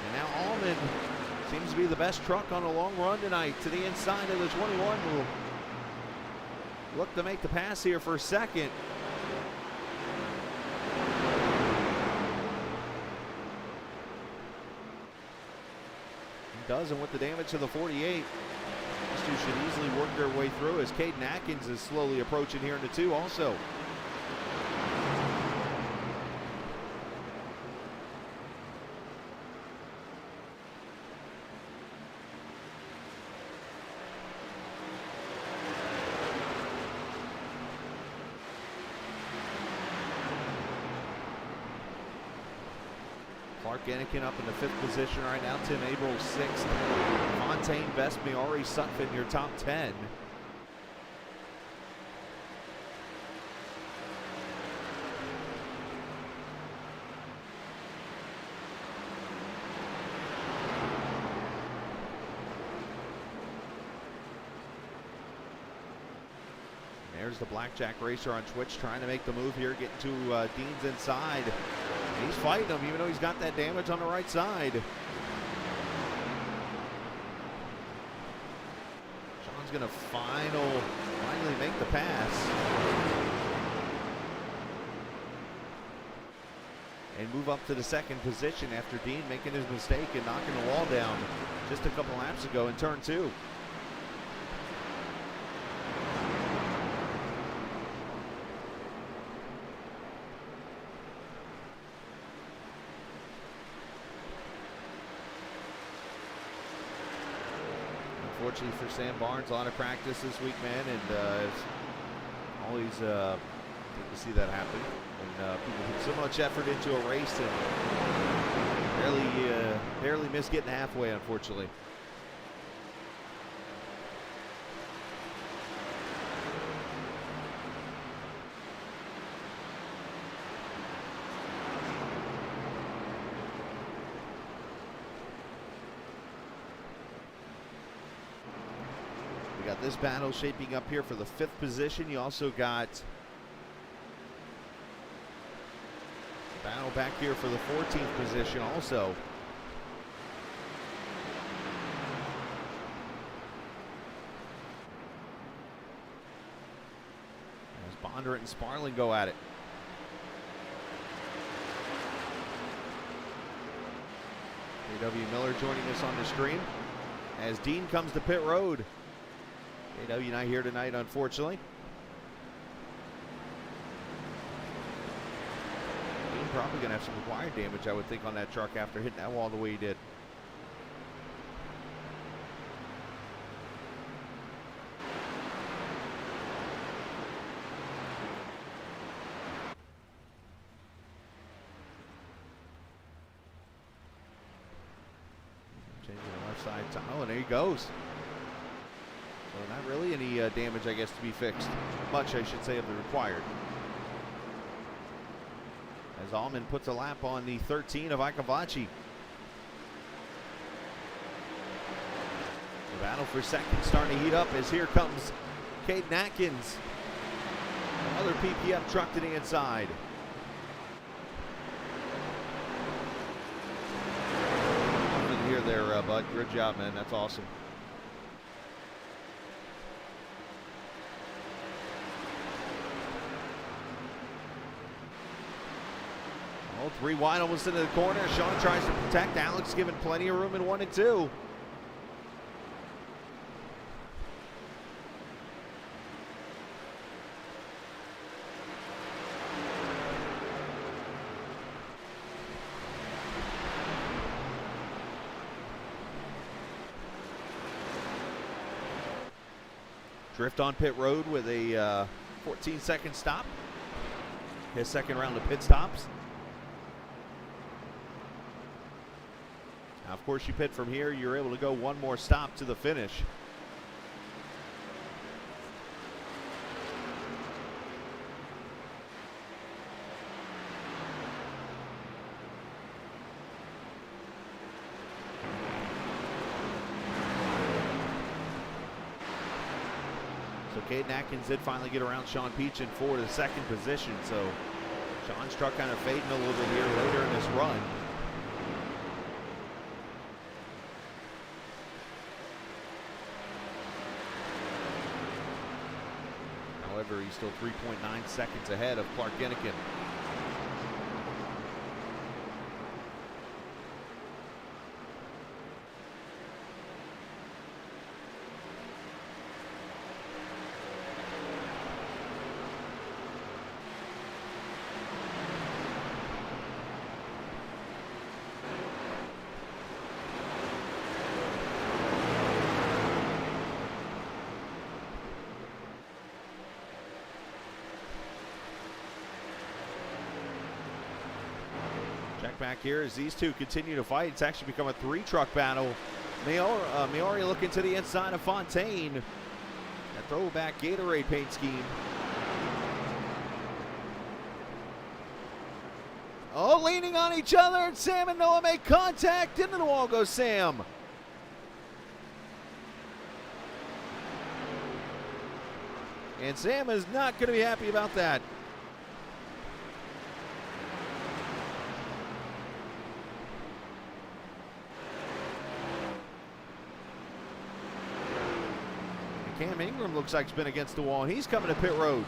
And now Allman seems to be the best truck on a long run tonight. To the inside of the 21 will look to make the pass here for a second. Does, and with the damage to the 48, these two should easily work their way through as Caden Atkins is slowly approaching here in the 2 also. Clark Enikin up in the 5th position right now. Tim Averill 6th. Fontaine, Besme, Ari Sutphin, your top 10. There's the Blackjack Racer on Twitch trying to make the move here, getting to Dean's inside. He's fighting him even though he's got that damage on the right side. Sean's gonna finally make the pass. And move up to the 2nd position after Dean making his mistake and knocking the wall down just a couple laps ago in turn 2. Unfortunately for Sam Barnes, a lot of practice this week, man, and it's always good to see that happen. When people put so much effort into a race and barely miss getting halfway, unfortunately. We got this battle shaping up here for the 5th position. You also got a battle back here for the 14th position also. As Bondurant and Sparling go at it. A.W. Miller joining us on the stream as Dean comes to pit road. A.W. not here tonight, unfortunately. Dean probably going to have some acquired damage, I would think, on that truck after hitting that wall the way he did. Changing the left side tile, and there he goes. So not really any damage, I guess, to be fixed. Much, I should say, of the required. As Allman puts a lap on the 13 of Akavachi. The battle for 2nd starting to heat up as here comes Caden Atkins. Another PPF truck to the inside. Nothing here there, Bud. Good job, man. That's awesome. Oh, 3 wide almost into the corner. Sean tries to protect. Alex given plenty of room in 1 and 2. Drift on pit road with a 14-second stop. His 2nd round of pit stops. Now, of course, you pit from here, you're able to go 1 more stop to the finish. So Caden Atkins did finally get around Sean Peachin for the 2nd position. So Sean's truck kind of fading a little bit here later in this run. However, he's still 3.9 seconds ahead of Clark Enikin. Check back here as these two continue to fight. It's actually become a 3-truck battle. Maori looking to the inside of Fontaine. That throwback Gatorade paint scheme. Oh, leaning on each other, and Sam and Noah make contact. Into the wall goes Sam. And Sam is not going to be happy about that. Cam Ingram looks like he's been against the wall. He's coming to pit road.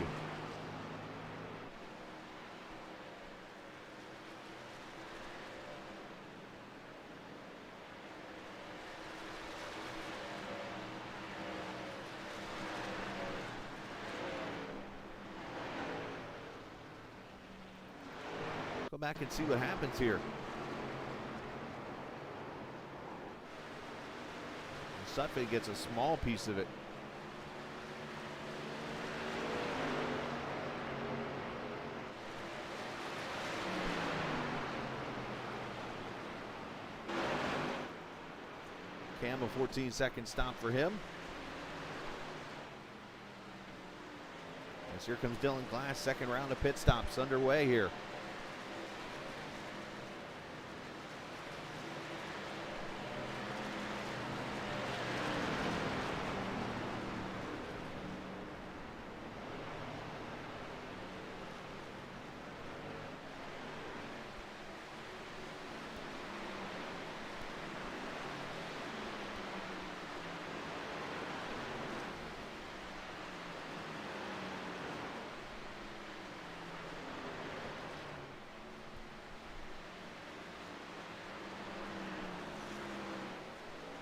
Go back and see what happens here. Sutphin gets a small piece of it. Cam, a 14-second stop for him. As here comes Dylan Glass, second round of pit stops underway here.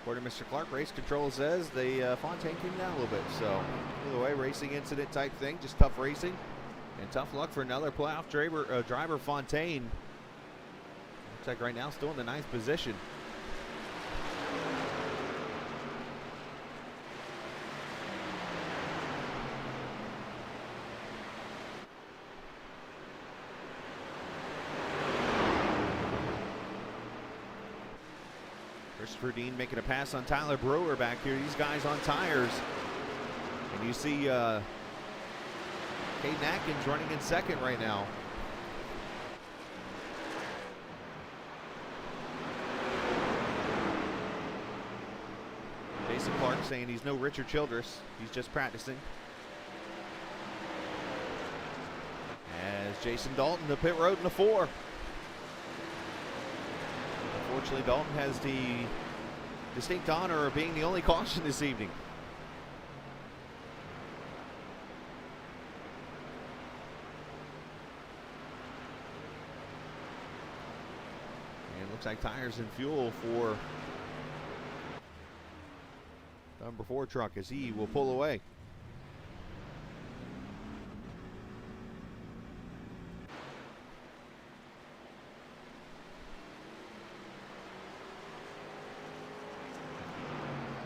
According to Mr. Clark, race control says the Fontaine came down a little bit. So either way, racing incident type thing, just tough racing. And tough luck for another playoff driver, Fontaine. Looks like right now still in the 9th position. Christopher Dean making a pass on Tyler Brewer back here. These guys on tires. And you see Caden Atkins running in second right now. Jason Clark saying he's no Richard Childress. He's just practicing. As Jason Dalton to pit road in the 4. Unfortunately, Dalton has the distinct honor of being the only caution this evening. And it looks like tires and fuel for number 4 truck as he will pull away.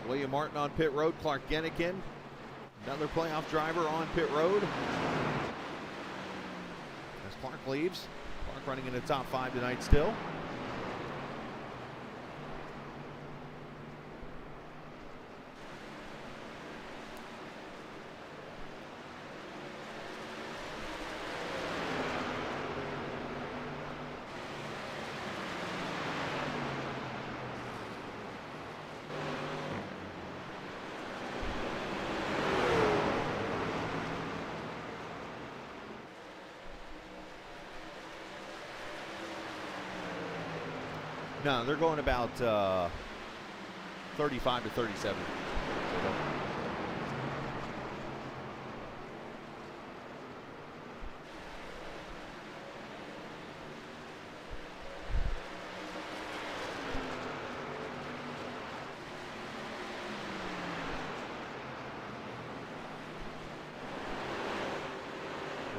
William Martin on pit road. Clark Gennikin, another playoff driver on pit road. As Clark leaves, Clark running in the top 5 tonight still. No, they're going about 35 to 37.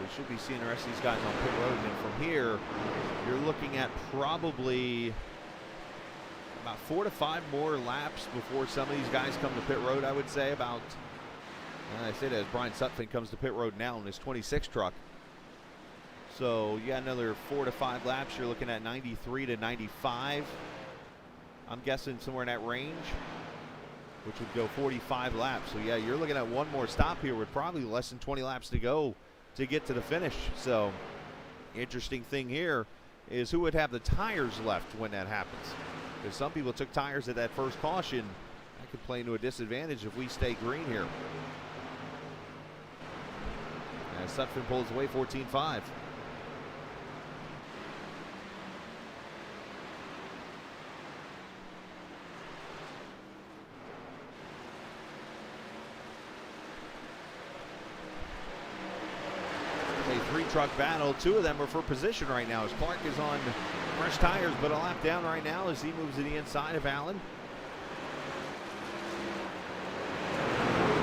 We should be seeing the rest of these guys on pit road, and from here, you're looking at probably about 4 to 5 more laps before some of these guys come to pit road, I would say. About, and I say that as Brian Sutphin comes to pit road now in his 26 truck. So you got another 4 to 5 laps. You're looking at 93 to 95. I'm guessing somewhere in that range, which would go 45 laps. So yeah, you're looking at one more stop here with probably less than 20 laps to go to get to the finish. So interesting thing here is who would have the tires left when that happens. Because some people took tires at that first caution. That could play into a disadvantage if we stay green here. As Sutphin pulls away 14-5. Three-truck battle. Two of them are for position right now as Clark is on fresh tires, but a lap down right now as he moves to the inside of Allen.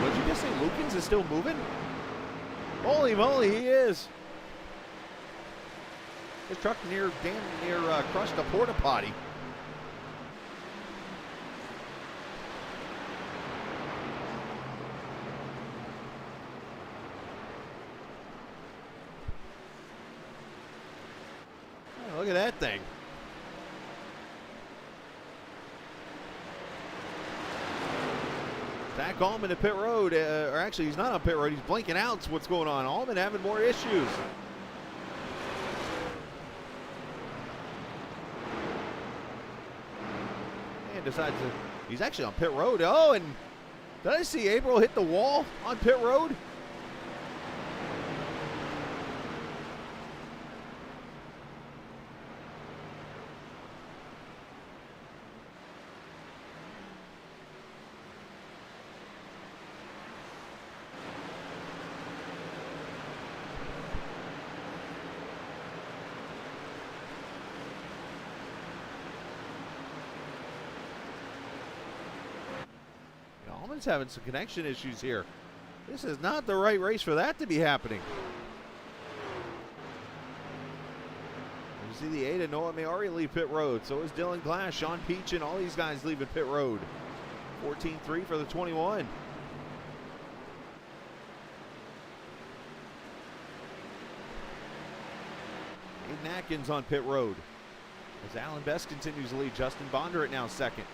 What did you just say? Lukens is still moving? Holy moly, he is. His truck damn near crushed a porta potty. Look at that thing. Zach Allman at pit road, or actually he's not on pit road, he's blinking out what's going on. Allman having more issues. And decides to, he's actually on pit road. Oh, and did I see April hit the wall on pit road? Allman's having some connection issues here. This is not the right race for that to be happening. You see the 8 of Noah Maori leave pit road. So is Dylan Glass, Sean Peach, and all these guys leaving pit road. 14-3 for the 21. Aiden Atkins on pit road. As Alan Best continues to lead. Justin Bondurant now second.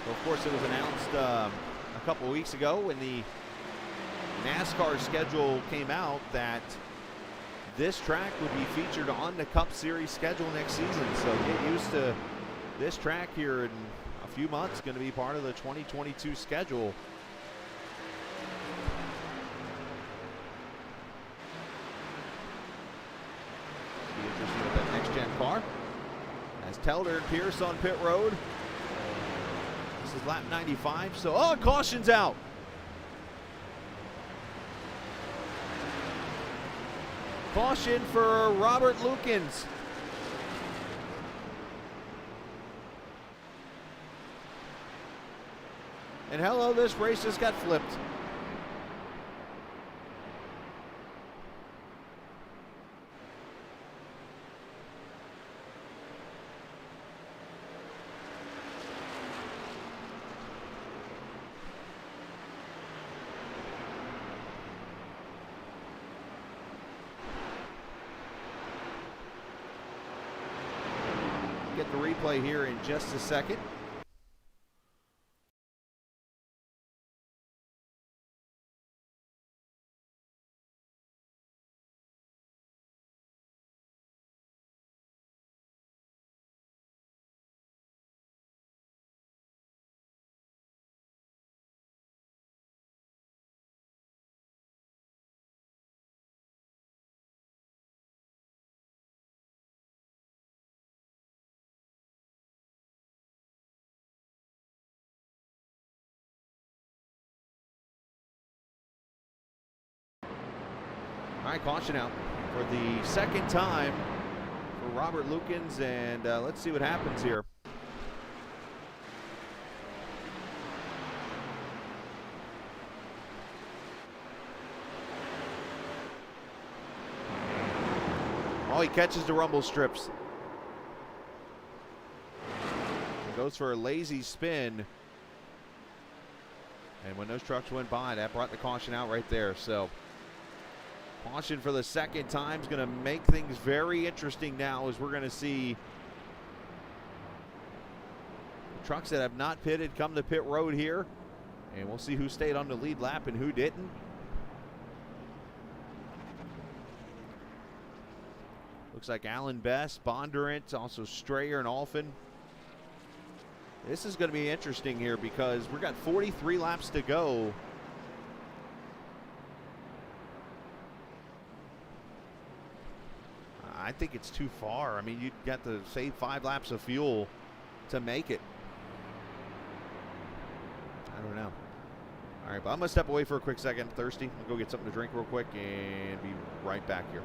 Of course, it was announced a couple weeks ago when the NASCAR schedule came out that this track would be featured on the Cup Series schedule next season. So get used to this track here in a few months. Going to be part of the 2022 schedule. Be interesting with that next gen car. As Telder and Pierce on pit road. This is lap 95, so, oh, caution's out. Caution for Robert Lukens. And hello, this race just got flipped. Get the replay here in just a second. All right, caution out for the second time for Robert Lukens, and let's see what happens here. Oh, he catches the rumble strips. Goes for a lazy spin. And when those trucks went by, that brought the caution out right there. So caution for the second time is going to make things very interesting now, as we're going to see trucks that have not pitted come to pit road here. And we'll see who stayed on the lead lap and who didn't. Looks like Alan Best, Bondurant, also Strayer and Alphin. This is going to be interesting here because we've got 43 laps to go. I think it's too far. I mean, you got to save 5 laps of fuel to make it. I don't know. All right, but I'm going to step away for a quick second. I'm thirsty. I'll go get something to drink real quick and be right back here.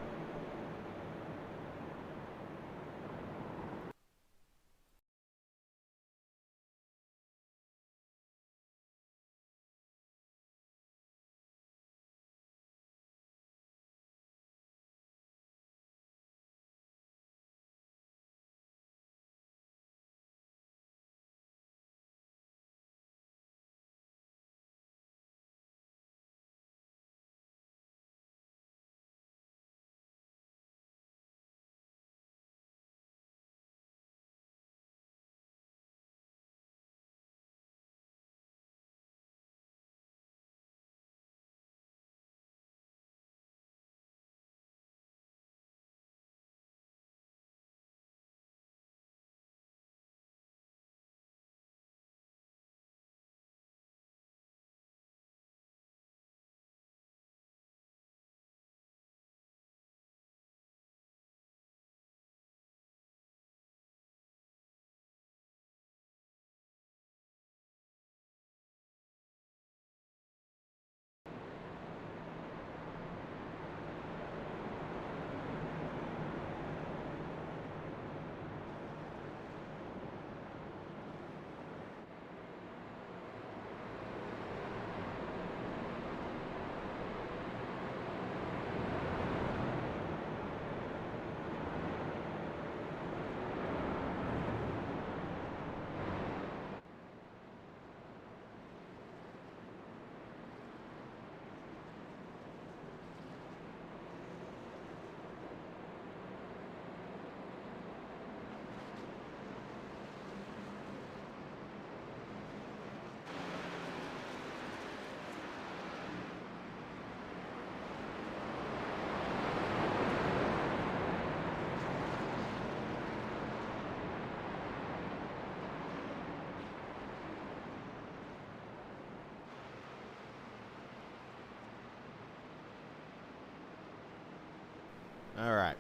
All right.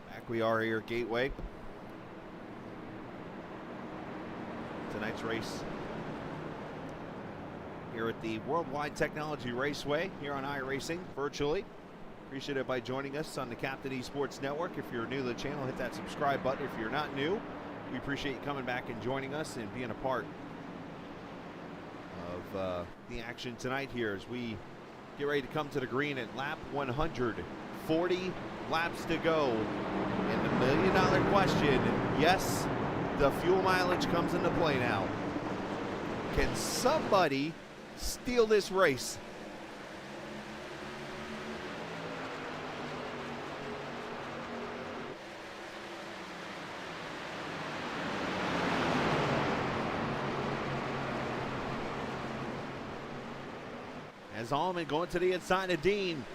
Back we are here at Gateway. Tonight's race here at the Worldwide Technology Raceway here on iRacing virtually. Appreciate it by joining us on the Captain Esports Network. If you're new to the channel, hit that subscribe button. If you're not new, we appreciate you coming back and joining us and being a part of the action tonight here as we get ready to come to the green at lap 100. 40 laps to go. And the million-dollar question, yes, the fuel mileage comes into play now. Can somebody steal this race? As Allman going to the inside of Dean.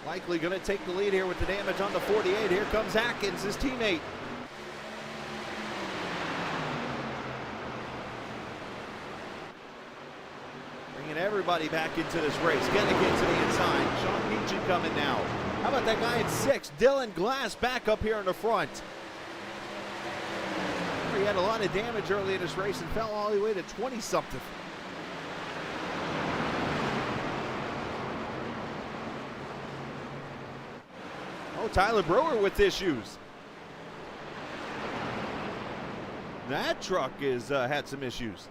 Likely going to take the lead here with the damage on the 48. Here comes Atkins, his teammate. Bringing everybody back into this race. Getting to the inside. Sean Meacham coming now. How about that guy in 6? Dylan Glass back up here in the front. He had a lot of damage early in this race and fell all the way to 20-something. Oh, Tyler Brewer with issues. That truck is had some issues.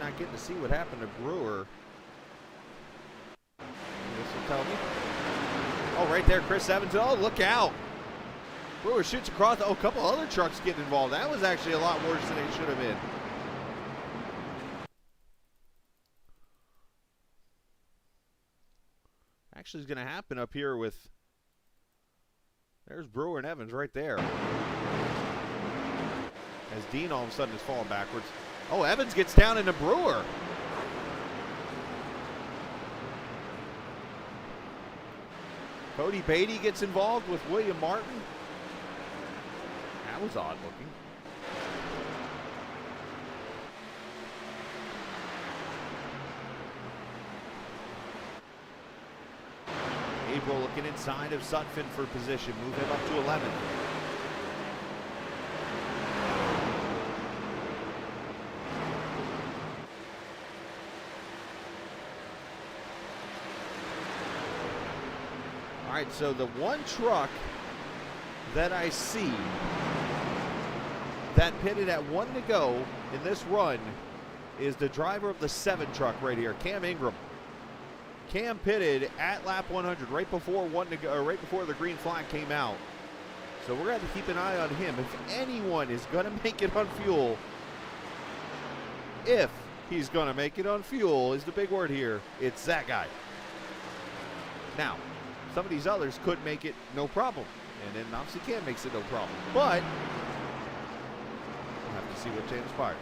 not getting to see what happened to Brewer. This will tell me. Oh, right there, Chris Evans. Oh, look out. Brewer shoots across. Oh, a couple other trucks getting involved. That was actually a lot worse than it should have been. Actually, is going to happen up here with. There's Brewer and Evans right there. As Dean all of a sudden is falling backwards. Oh, Evans gets down into Brewer. Cody Beatty gets involved with William Martin. That was odd looking. April looking inside of Sutphin for position. Move him up to 11. All right, so the one truck that I see that pitted at 1 to go in this run is the driver of the 7 truck right here, Cam Ingram. Cam pitted at lap 100 right before 1 to go, right before the green flag came out. So we're going to have to keep an eye on him. If anyone is going to make it on fuel, if he's going to make it on fuel is the big word here, it's that guy. Now, some of these others could make it no problem. And then obviously Cam makes it no problem. But we'll have to see what transpires.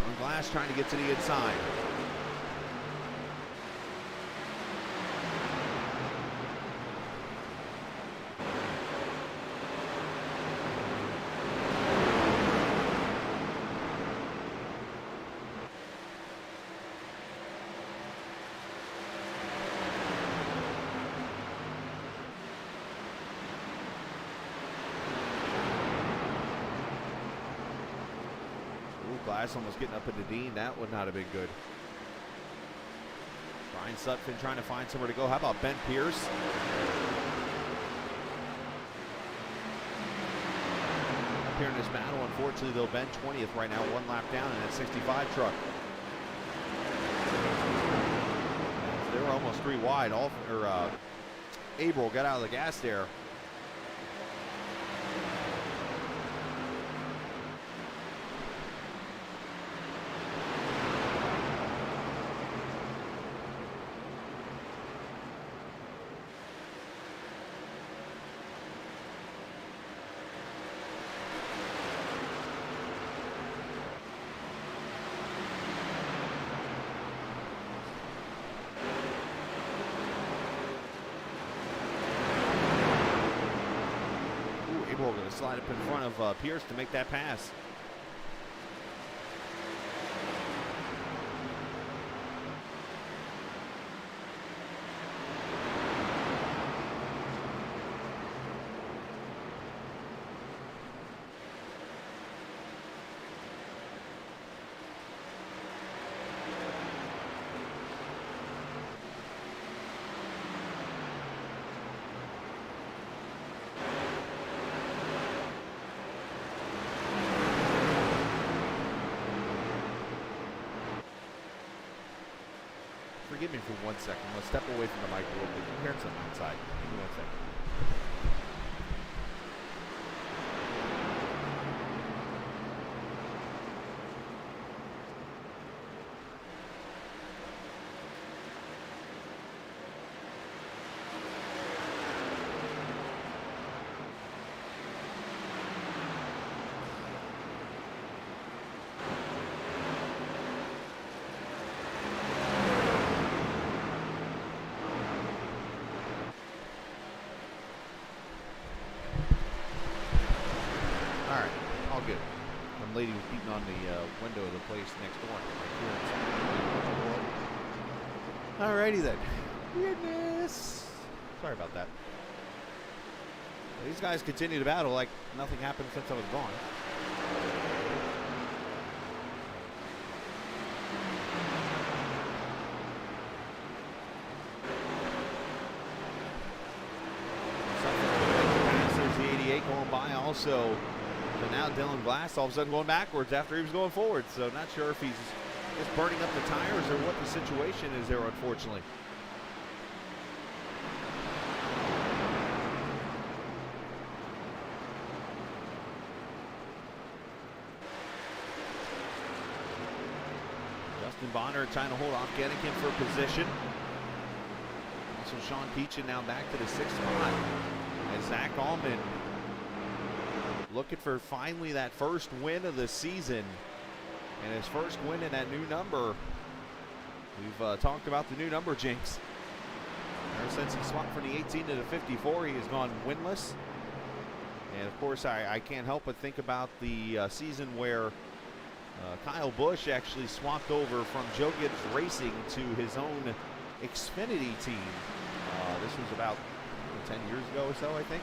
On glass trying to get to the inside. Glass almost getting up into Dean. That would not have been good. Brian Sutphin trying to find somewhere to go. How about Ben Pierce? Up here in this battle, unfortunately, though, Ben 20th right now, 1 lap down in that 65 truck. They were almost 3 wide. Averill got out of the gas there. Going to slide up in front of Pierce to make that pass. Forgive me for 1 second. Let's step away from the mic a little bit. I'm hearing something outside. Give me 1 second. Good. Some lady was beating on the window of the place next door. Alrighty then. Goodness. Sorry about that. These guys continue to battle like nothing happened since I was gone. So now Dylan Glass all of a sudden going backwards after he was going forward. So not sure if he's just burning up the tires or what the situation is there, unfortunately. Justin Bonner trying to hold off Gennikin for position. Also Sean Peachin now back to the 6th spot. As Zach Allman looking for finally that first win of the season. And his first win in that new number. We've talked about the new number jinx. Ever since he swapped from the 18 to the 54, he has gone winless. And of course, I can't help but think about the season where Kyle Busch actually swapped over from Joe Gibbs Racing to his own Xfinity team. This was about 10 years ago or so, I think.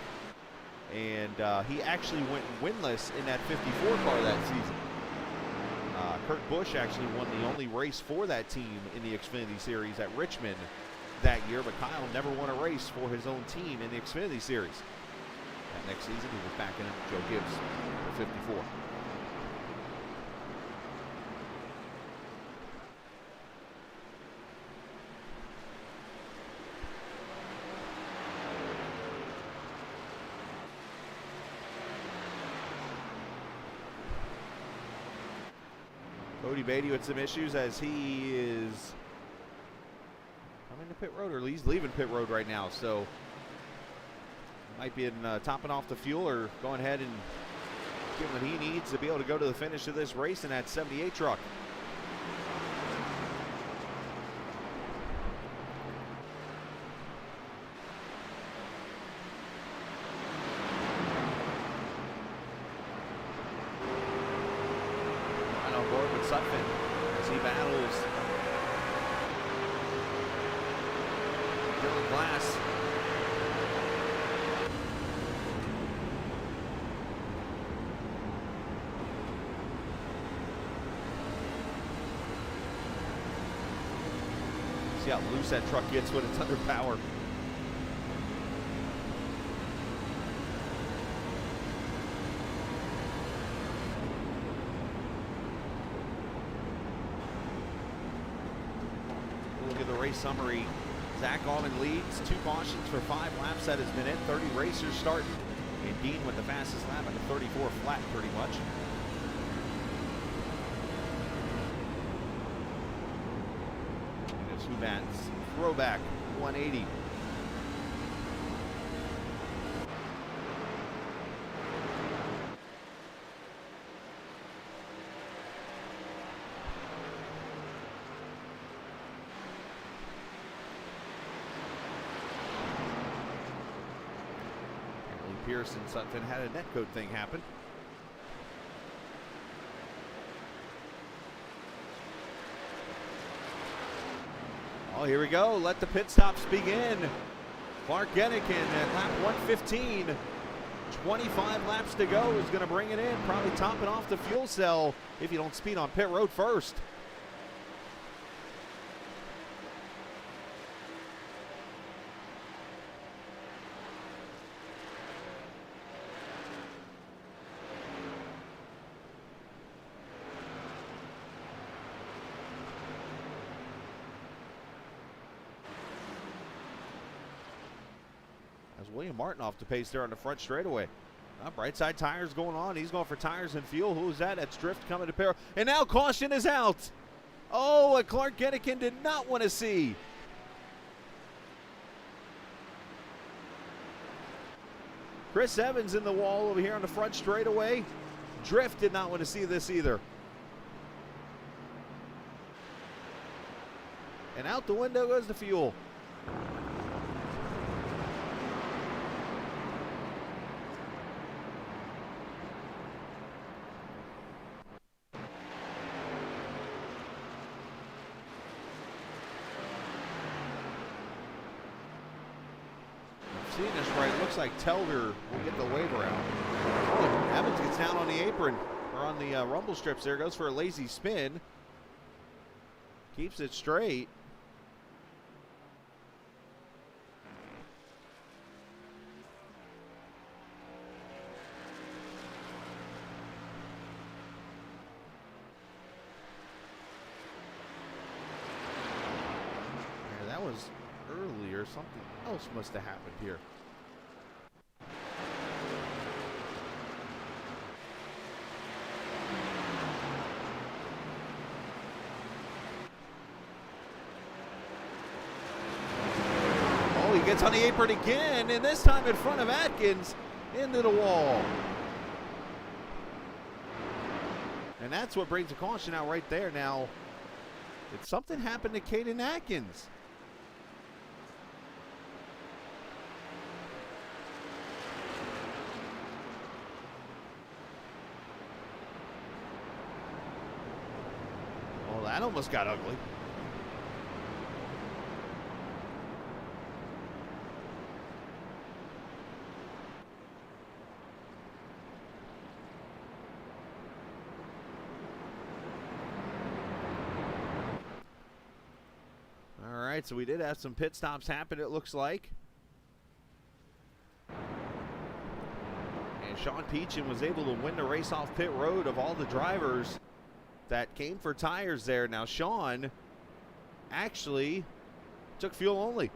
And he actually went winless in that 54 car that season. Kurt Busch actually won the only race for that team in the Xfinity Series at Richmond that year, but Kyle never won a race for his own team in the Xfinity Series. That next season, he was backing up Joe Gibbs for 54. Cody Beatty with some issues as he is coming to pit road, or he's leaving pit road right now. So might be in topping off the fuel or going ahead and getting what he needs to be able to go to the finish of this race in that 78 truck. Sutphin as he battles Dylan Glass. See how loose that truck gets when it's under power. Race summary. Zach Allman leads, 2 cautions for 5 laps that has been in, 30 racers starting. And Dean with the fastest lap at a 34 flat pretty much. And it's who bats Throwback 180. Pierce and Sutphin had a netcode thing happen. Oh, here we go. Let the pit stops begin. Clark Gennikin at lap 115. 25 laps to go is going to bring it in. Probably topping off the fuel cell if you don't speed on pit road first. William Martin off the pace there on the front straightaway. Bright side tires going on. He's going for tires and fuel. Who's that? That's Drift coming to pair. And now caution is out. Oh, a Clark Gennikin did not want to see. Chris Evans in the wall over here on the front straightaway. Drift did not want to see this either. And out the window goes the fuel. Seeing this right, it looks like Telder will get the waiver out. Oh, Evans gets down on the apron, or on the rumble strips there, goes for a lazy spin. Keeps it straight. was earlier. Something else must have happened here. Oh, he gets on the apron again, and this time in front of Atkins into the wall. And that's what brings a caution out right there. Now, did something happen to Caden Atkins? Well, that almost got ugly. All right, so we did have some pit stops happen, it looks like. And Sean Peachin was able to win the race off pit road of all the drivers that came for tires there. Now, Sean actually took fuel only.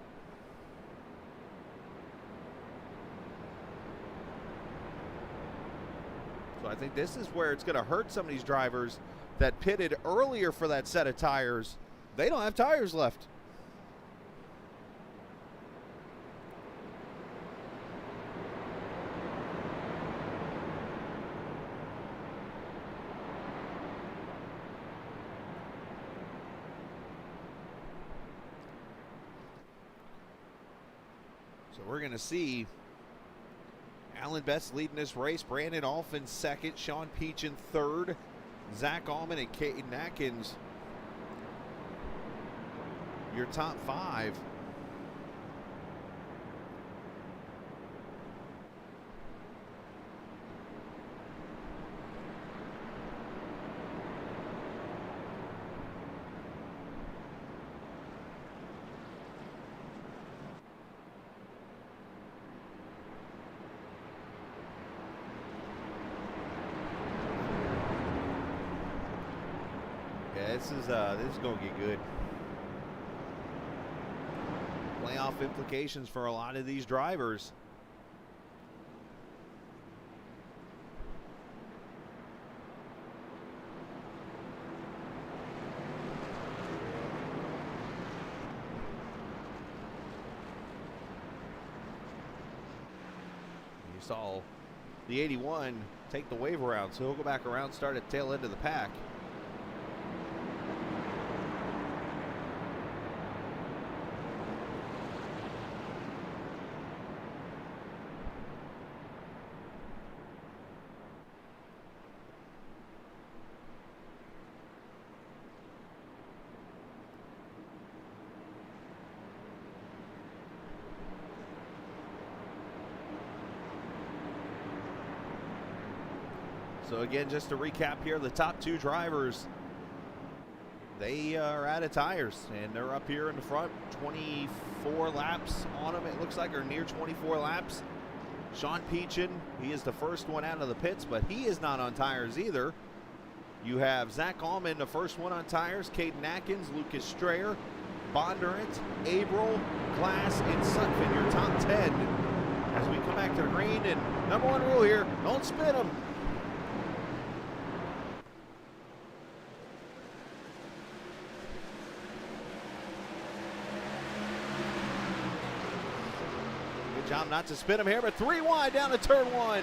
So I think this is where it's going to hurt some of these drivers that pitted earlier for that set of tires. They don't have tires left. So we're going to see Alan Betts leading this race, Brandon Alphin second, Sean Peachin third, Zach Allman and Caden Atkins, your top five. Yeah, this is gonna get good. Playoff implications for a lot of these drivers. You saw the 81 take the wave around, so he'll go back around, start at tail end of the pack. So again, just to recap here, the top two drivers, they are out of tires, and they're up here in the front. 24 laps on them, it looks like, or near 24 laps. Sean Peachin, he is the first one out of the pits, but he is not on tires either. You have Zach Allman, the first one on tires, Caden Atkins, Lucas Strayer, Bondurant, Averill, Glass, and Sutphin, your top 10. As we come back to the green, and number one rule here, don't spin them. Job not to spin him here, but 3 wide down to turn 1.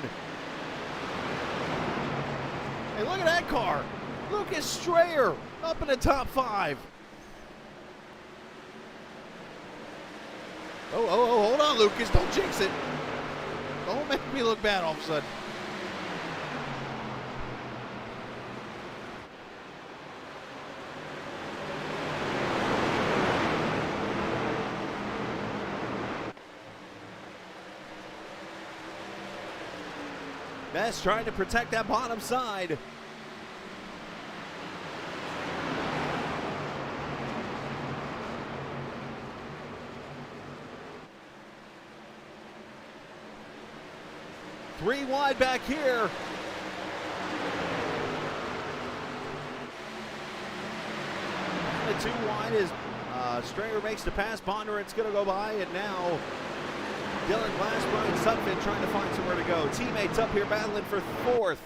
Hey, look at that car. Lucas Strayer up in the top 5. Oh, hold on, Lucas. Don't jinx it. Don't make me look bad all of a sudden. Best trying to protect that bottom side. Three wide back here. The 2 wide is Strayer makes the pass. Bondurant's going to go by, and now Dylan Glass, Brian Sutphin trying to find somewhere to go. Teammates up here battling for fourth.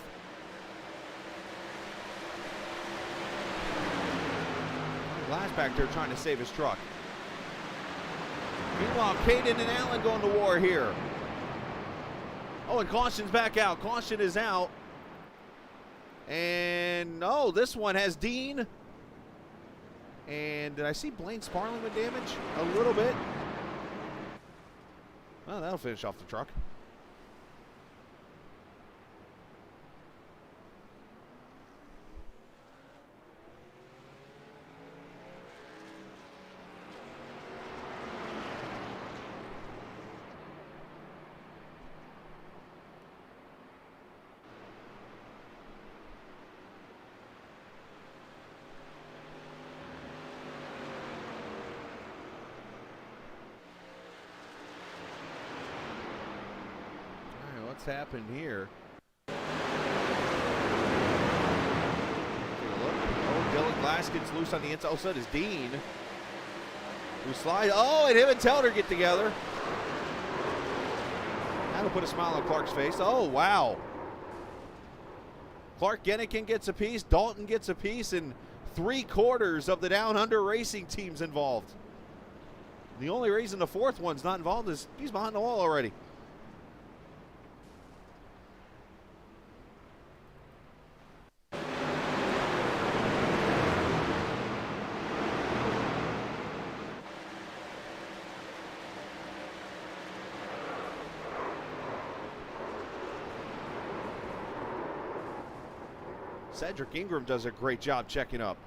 Glass back there trying to save his truck. Meanwhile, Caden and Allen going to war here. Oh, and caution's back out. Caution is out. And, oh, this one has Dean. And did I see Blaine Sparling with damage? A little bit. Well, that'll finish off the truck. What's happened here? Take a look. Oh, Dylan Glass gets loose on the inside. Oh, so does Dean. Who slides. Oh, and him and Telder get together. That'll put a smile on Clark's face. Oh, wow. Clark Gennikin gets a piece. Dalton gets a piece. And 3/4 of the Down Under racing team's involved. The only reason the fourth one's not involved is he's behind the wall already. Cedric Ingram does a great job checking up.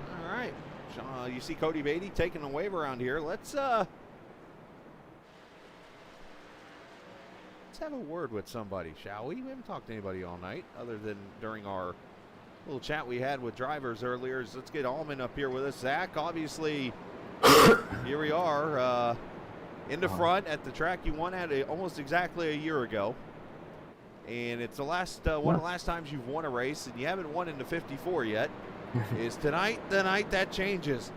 All right. You see Cody Beatty taking a wave around here. Let's have a word with somebody, shall we? We haven't talked to anybody all night other than during our little chat we had with drivers earlier. So let's get Allman up here with us. Zach, obviously, here we are in the front at the track you won at almost exactly a year ago. And it's the last one of the last times you've won a race, and you haven't won in the 54 yet. Is tonight the night that changes?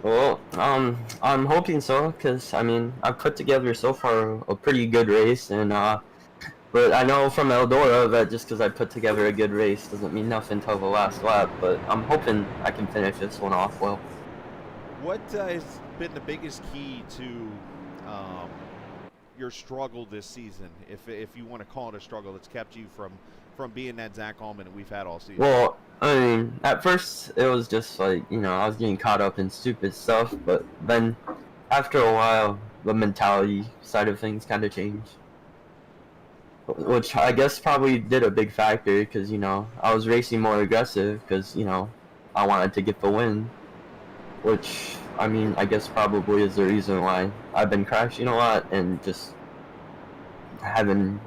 Well, I'm hoping so, because, I mean, I've put together so far a pretty good race, and, but I know from Eldora that just because I put together a good race doesn't mean nothing until the last lap, but I'm hoping I can finish this one off well. What has been the biggest key to your struggle this season, if you want to call it a struggle, that's kept you from being that Zach Allman that we've had all season? Well, I mean, at first it was just like, you know, I was getting caught up in stupid stuff, but then after a while, the mentality side of things kind of changed. Which I guess probably did a big factor, because, you know, I was racing more aggressive because, you know, I wanted to get the win. Which, I mean, I guess probably is the reason why I've been crashing a lot and just having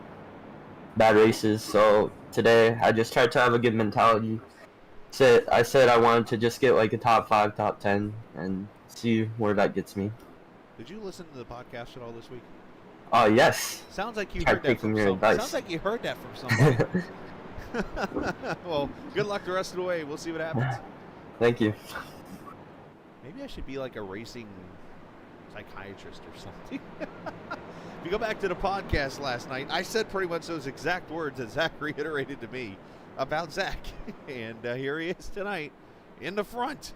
bad races. So today, I just tried to have a good mentality. I said I wanted to just get like a top 5, top 10, and see where that gets me. Did you listen to the podcast at all this week? Yes. Sounds like you Tried heard that taking from your somebody. advice. Sounds like you heard that from somebody. Well, good luck the rest of the way. We'll see what happens. Thank you. Maybe I should be like a racing psychiatrist or something. If you go back to the podcast last night, I said pretty much those exact words that Zach reiterated to me about Zach. And here he is tonight in the front.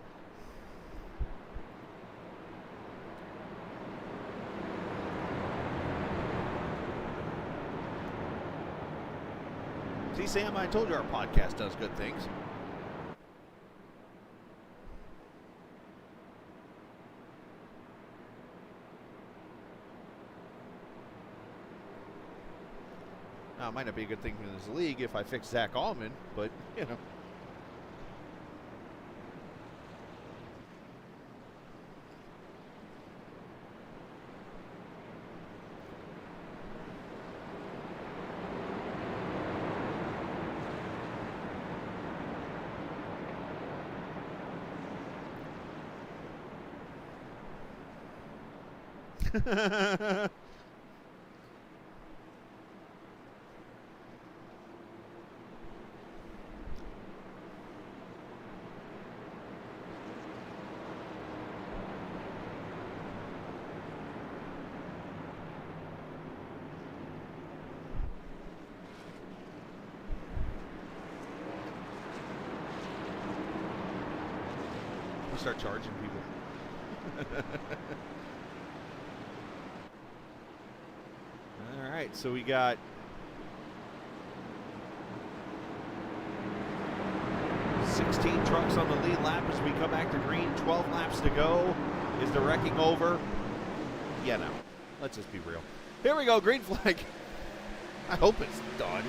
See, Sam, I told you our podcast does good things. Now, it might not be a good thing in this league if I fix Zach Allman, but, you know. We'll start charging people. All right, so we got $16 trucks on the lead lap as we come back to green. 12 laps to go. Is the wrecking over? Yeah, no. Let's just be real. Here we go, green flag. I hope it's done.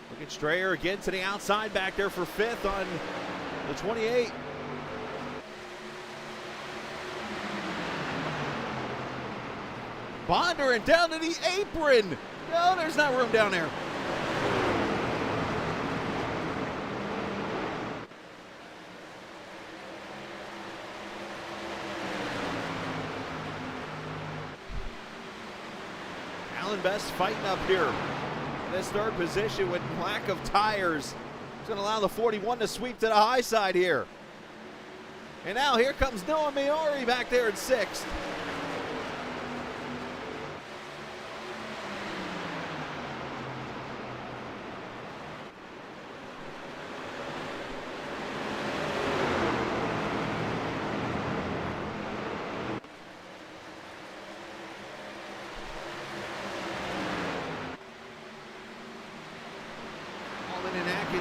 Look at Strayer again to the outside back there for 5th on the 28. Bondurant down to the apron. No, there's not room down there. Alan Best fighting up here. This 3rd position with lack of tires. It's going to allow the 41 to sweep to the high side here. And now here comes Noah Maori back there in 6th.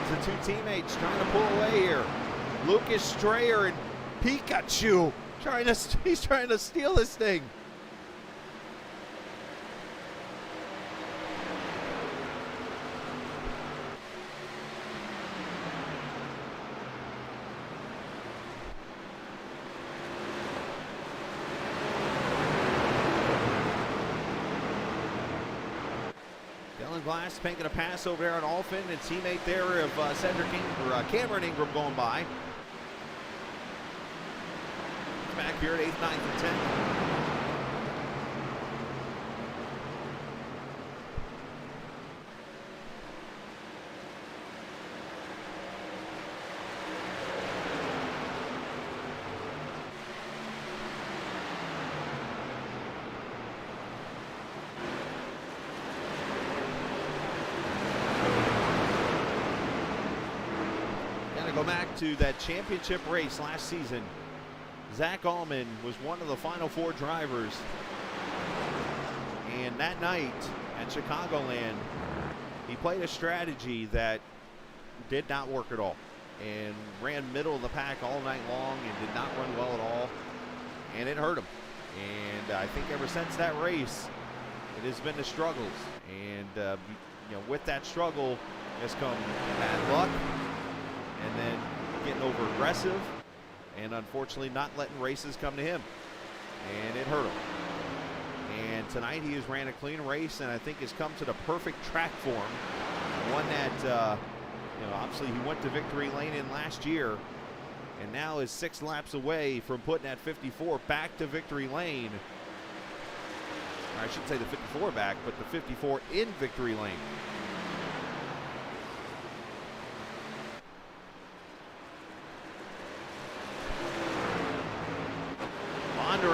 The 2 teammates trying to pull away here. Lucas Strayer and Pikachu he's trying to steal this thing. Glass making a pass over there on Alfin, and teammate there of Cameron Ingram going by. Back here at 8th, 9th, and 10th. Go back to that championship race last season. Zach Allman was one of the final 4 drivers. And that night at Chicagoland, he played a strategy that did not work at all. And ran middle of the pack all night long and did not run well at all. And it hurt him. And I think ever since that race, it has been the struggles. And with that struggle has come bad luck. And then getting over aggressive and unfortunately not letting races come to him. And it hurt him. And tonight he has ran a clean race and I think has come to the perfect track for him. One that, obviously he went to victory lane in last year and now is 6 laps away from putting that 54 back to victory lane. Or I shouldn't say the 54 back, but the 54 in victory lane.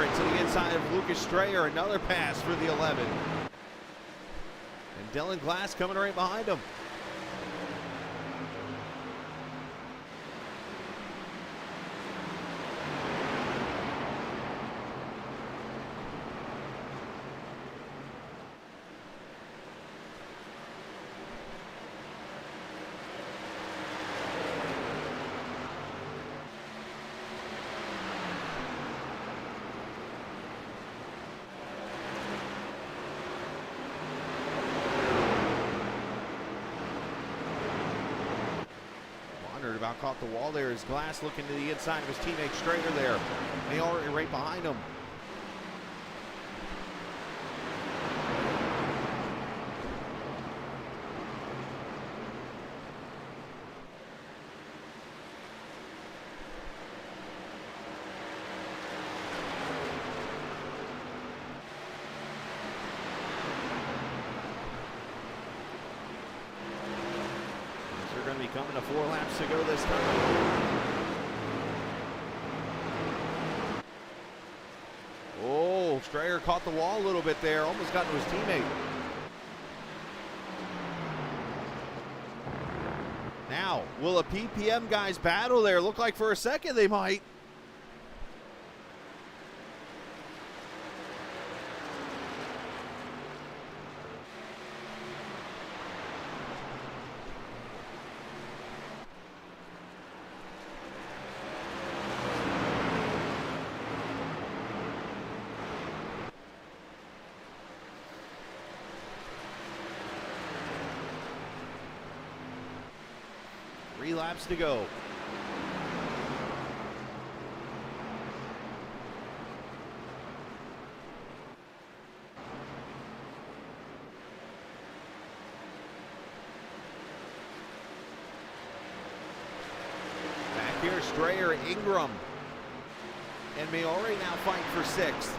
To the inside of Lucas Strayer, another pass for the 11. And Dylan Glass coming right behind him. About caught the wall there as Glass looking to the inside of his teammate Strader there. Maori right behind him. to 4 laps to go this time. Oh, Strayer caught the wall a little bit there. Almost got to his teammate. Now, will a PPM guys battle there? Look like for a second they might. Three laps to go. Back here, Strayer, Ingram, and Maori now fighting for 6th.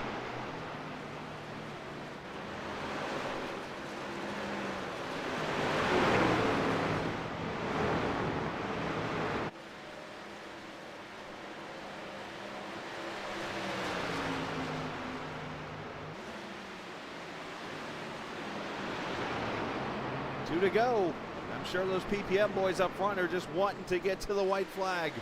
Two to go. I'm sure those PPM boys up front are just wanting to get to the white flag.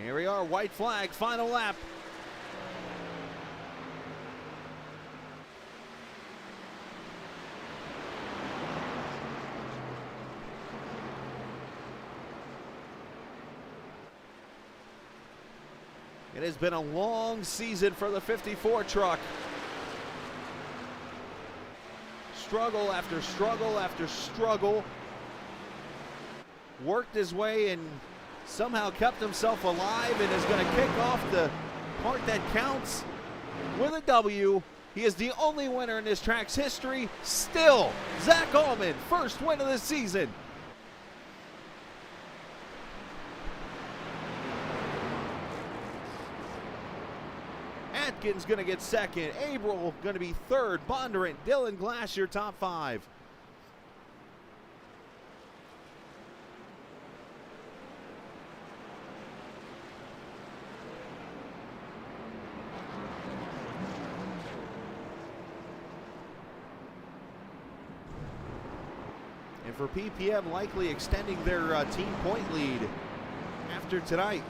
Here we are, white flag, final lap. It has been a long season for the 54 truck. Struggle after struggle after struggle. Worked his way and somehow kept himself alive and is going to kick off the part that counts with a W. He is the only winner in this track's history. Still, Zach Allman, first win of the season. Atkins going to get second. Averill going to be third. Bondurant, Dylan Glass, your top 5. And for PPM, likely extending their team point lead after tonight.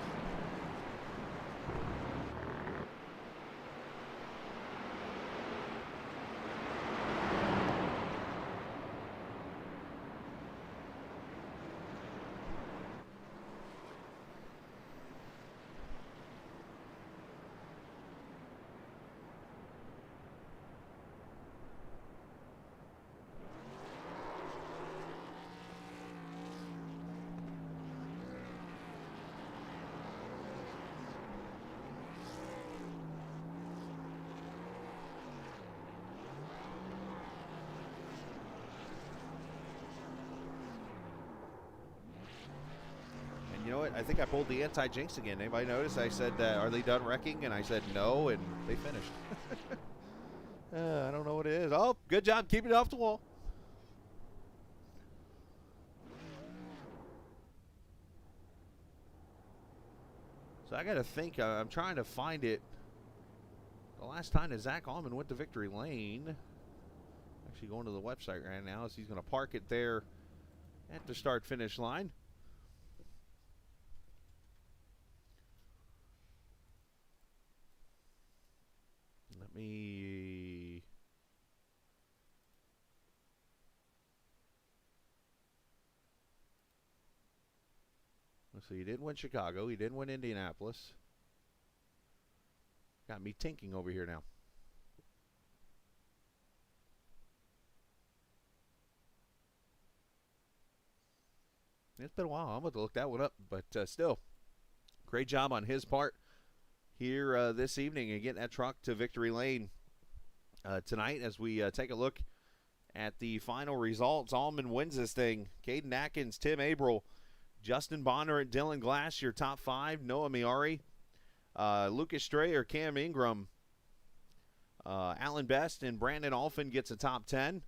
You know what? I think I pulled the anti-jinx again. Anybody notice? I said, are they done wrecking? And I said no, and they finished. I don't know what it is. Oh, good job keeping it off the wall. So I got to think. I'm trying to find it. The last time that Zach Allman went to victory lane. Actually going to the website right now. So he's going to park it there at the start-finish line. Let me... Let's see, he didn't win Chicago. He didn't win Indianapolis. Got me thinking over here now. It's been a while. I'm about to look that one up, but still, great job on his part here this evening and getting that truck to victory lane tonight as we take a look at the final results. Allman wins this thing. Caden Atkins, Tim Averill, Justin Bonner and Dylan Glass, your top 5. Noah Miari, Lucas Strayer, Cam Ingram, Alan Best, and Brandon Alphin gets a top 10.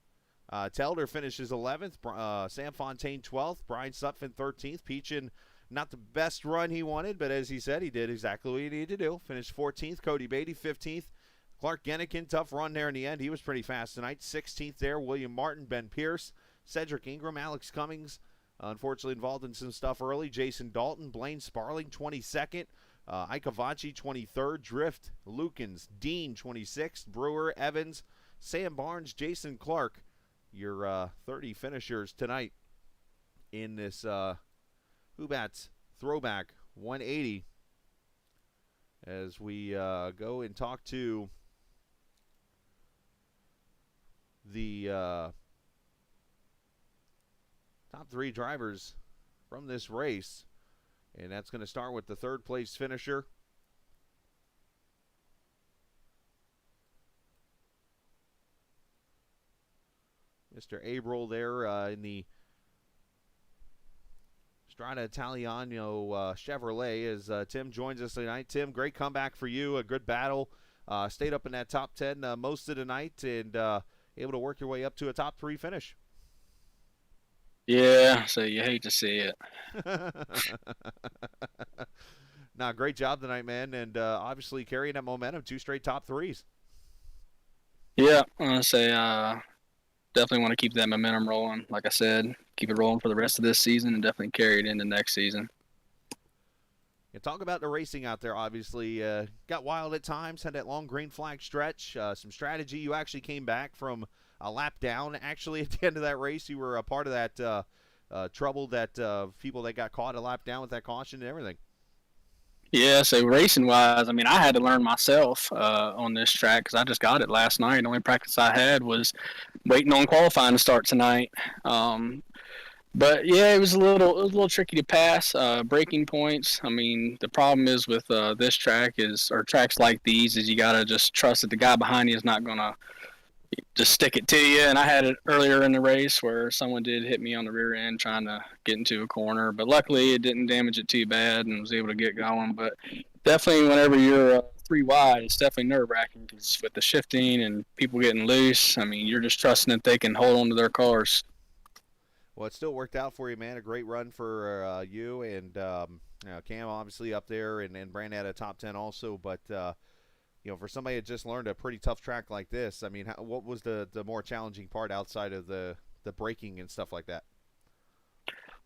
Telder finishes 11th. Sam Fontaine 12th. Brian Sutphin 13th. Peachin, not the best run he wanted, but as he said, he did exactly what he needed to do. Finished 14th. Cody Beatty 15th. Clark Gennikin, tough run there in the end. He was pretty fast tonight. 16th there. William Martin, Ben Pierce, Cedric Ingram, Alex Cummings, unfortunately involved in some stuff early. Jason Dalton, Blaine Sparling 22nd. Ike Avachi 23rd. Drift, Lukens, Dean 26th. Brewer, Evans, Sam Barnes, Jason Clark. Your 30 finishers tonight in this Who Bats Throwback 180 as we go and talk to the top 3 drivers from this race. And that's going to start with the 3rd place finisher. Mr. Abril there in the Strada Italiano Chevrolet as Tim joins us tonight. Tim, great comeback for you. A good battle. Stayed up in that top 10 most of the night and able to work your way up to a top 3 finish. Yeah, so you hate to see it. Nah, great job tonight, man, and obviously carrying that momentum, 2 straight top 3s. Yeah, I'm going to say definitely want to keep that momentum rolling. Like I said, keep it rolling for the rest of this season and definitely carry it into next season. Yeah, talk about the racing out there, obviously. Got wild at times, had that long green flag stretch, some strategy. You actually came back from a lap down, actually, at the end of that race. You were a part of that trouble, that people that got caught a lap down with that caution and everything. Yeah, so racing-wise, I mean, I had to learn myself on this track because I just got it last night. The only practice I had was waiting on qualifying to start tonight. But yeah, it was a little tricky to pass. Braking points. I mean, the problem is with this track or tracks like these is you gotta just trust that the guy behind you is not gonna just stick it to you. And I had it earlier in the race where someone did hit me on the rear end trying to get into a corner, but luckily it didn't damage it too bad and was able to get going. But definitely, whenever you're 3 wide, it's definitely nerve-wracking because with the shifting and people getting loose, I mean, you're just trusting that they can hold on to their cars. Well, it still worked out for you, man. A great run for you and Cam, obviously up there, and Brandon had a top 10 also. But for somebody that just learned a pretty tough track like this, I mean, what was the more challenging part outside of the braking and stuff like that?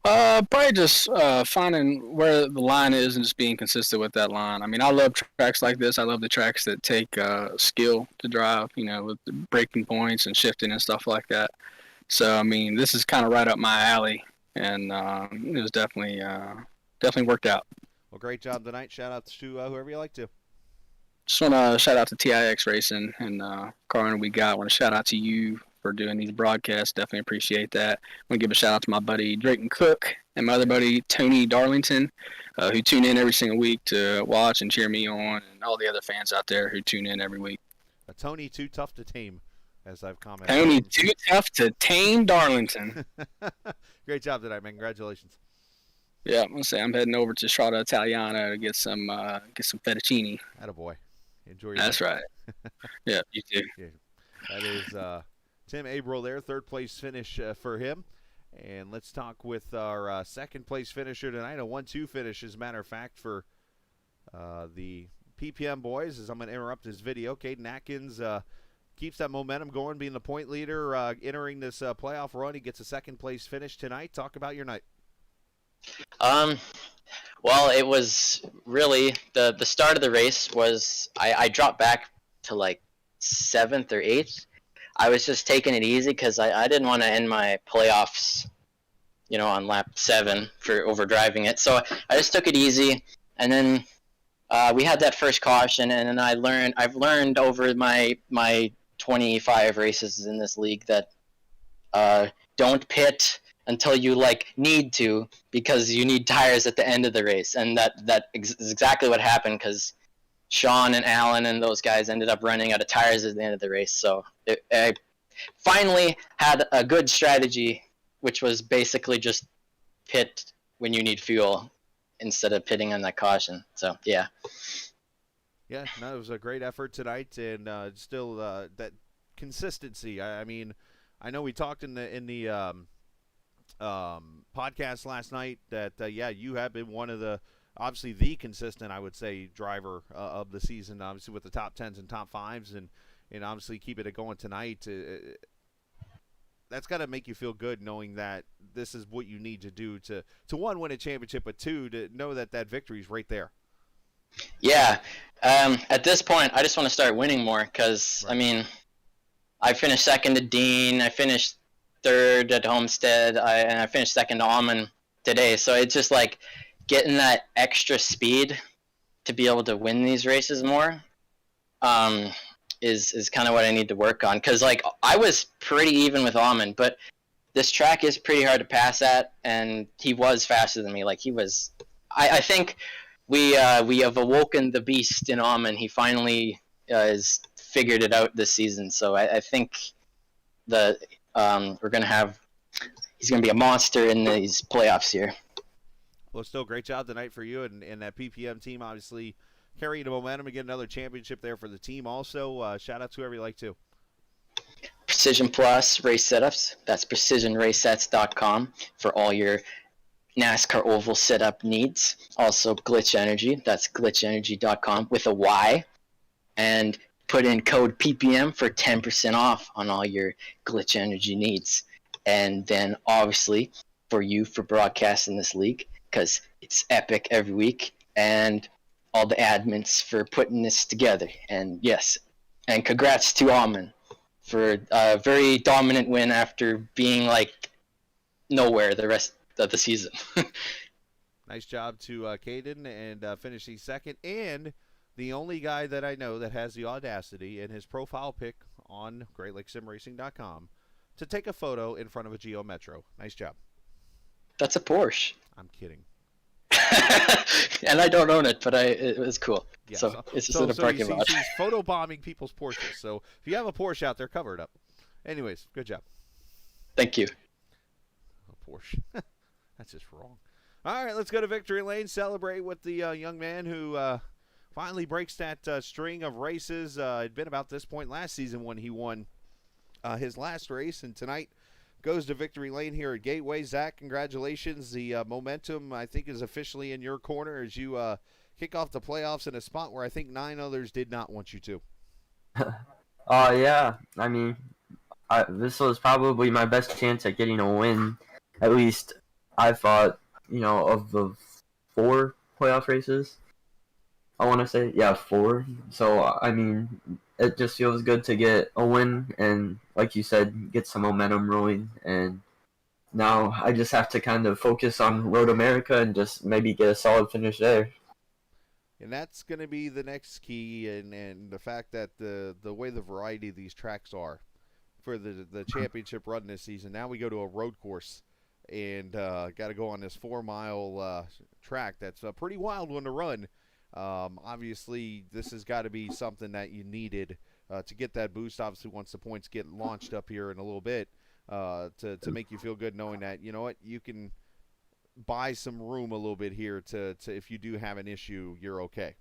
Probably just finding where the line is and just being consistent with that line. I mean, I love tracks like this. I love the tracks that take skill to drive, with the braking points and shifting and stuff like that. So, I mean, this is kind of right up my alley, and it was definitely worked out. Well, great job tonight. Shout out to whoever you like to. Just want to shout out to TIX Racing and Carmen We Got. I want to shout out to you for doing these broadcasts. Definitely appreciate that. I want to give a shout out to my buddy Drayton Cook and my other buddy Tony Darlington, who tune in every single week to watch and cheer me on, and all the other fans out there who tune in every week. Tony, too tough to tame, as I've commented. Tony, too tough to tame Darlington. Great job tonight, man. Congratulations. Yeah, I'm gonna say I'm heading over to Strada Italiano to get some fettuccine. Attaboy. Enjoy your That's night. right. Yeah, you too. Yeah. That is Tim Abril there, 3rd place finish for him. And let's talk with our 2nd place finisher tonight, a 1-2 finish, as a matter of fact, for the PPM boys, as I'm going to interrupt his video. Caden Atkins keeps that momentum going, being the point leader, entering this playoff run. He gets a 2nd place finish tonight. Talk about your night. Well, it was really the start of the race was I dropped back to like 7th or 8th. I was just taking it easy because I didn't want to end my playoffs, on lap 7 for overdriving it. So I just took it easy, and then we had that first caution, and then I've learned over my 25 races in this league that don't pit until you need to, because you need tires at the end of the race, and that is exactly what happened, because Sean and Alan and those guys ended up running out of tires at the end of the race. So I finally had a good strategy, which was basically just pit when you need fuel instead of pitting on that caution. So yeah. Yeah, no, it was a great effort tonight, and still that consistency. I mean, I know we talked in the podcast last night that yeah, you have been one of the obviously the consistent, I would say, driver of the season. Obviously with the top 10s and top 5s, and obviously keeping it going tonight. That's got to make you feel good knowing that this is what you need to do to one, win a championship, but two, to know that victory is right there. Yeah. At this point, I just want to start winning more because, Right. I mean, I finished second to Dean. I finished third at Homestead. And I finished second to Almond today. So it's just like getting that extra speed to be able to win these races more is kind of what I need to work on. Because, like, I was pretty even with Almond, but this track is pretty hard to pass at, and he was faster than me. Like, he was – I think – we have awoken the beast in Almond. He finally has figured it out this season. So I think that we're gonna have he's gonna be a monster in these playoffs here. Well, still great job tonight for you and that PPM team. Obviously carrying the momentum to get another championship there for the team. Also, shout out to whoever you like to. Precision Plus race setups. That's precisionracesets.com for all your NASCAR oval setup needs. Also Glitch Energy, that's glitchenergy.com with a Y, and put in code PPM for 10% off on all your Glitch Energy needs. And then obviously for you for broadcasting this league, because it's epic every week, and all the admins for putting this together. And yes, and congrats to Almond for a very dominant win after being like nowhere the rest of the season. Nice job to Caden and finishing second, and the only guy that I know that has the audacity in his profile pic on GreatLakesSimRacing.com to take a photo in front of a Geo Metro. Nice job. That's a Porsche. I'm kidding. And I don't own it, but it was cool. Yeah, so it's just in a parking lot. He's photobombing people's Porsches. So if you have a Porsche out there, cover it up. Anyways, good job. Thank you. A Porsche. That's just wrong. All right, let's go to Victory Lane. Celebrate with the young man who finally breaks that string of races. It'd been about this point last season when he won his last race, and tonight goes to Victory Lane here at Gateway. Zach, congratulations. The momentum, I think, is officially in your corner as you kick off the playoffs in a spot where I think 9 others did not want you to. Yeah. I mean, this was probably my best chance at getting a win. At least I thought, of the 4 playoff races. I want to say, yeah, 4. So, I mean, it just feels good to get a win and, like you said, get some momentum rolling. And now I just have to kind of focus on Road America and just maybe get a solid finish there. And that's going to be the next key, and the fact that the way the variety of these tracks are for the championship run this season. Now we go to a road course and got to go on this 4-mile track that's a pretty wild one to run. Obviously, this has got to be something that you needed to get that boost. Obviously, once the points get launched up here in a little bit, to make you feel good knowing that, you know what, you can buy some room a little bit here to if you do have an issue, you're okay.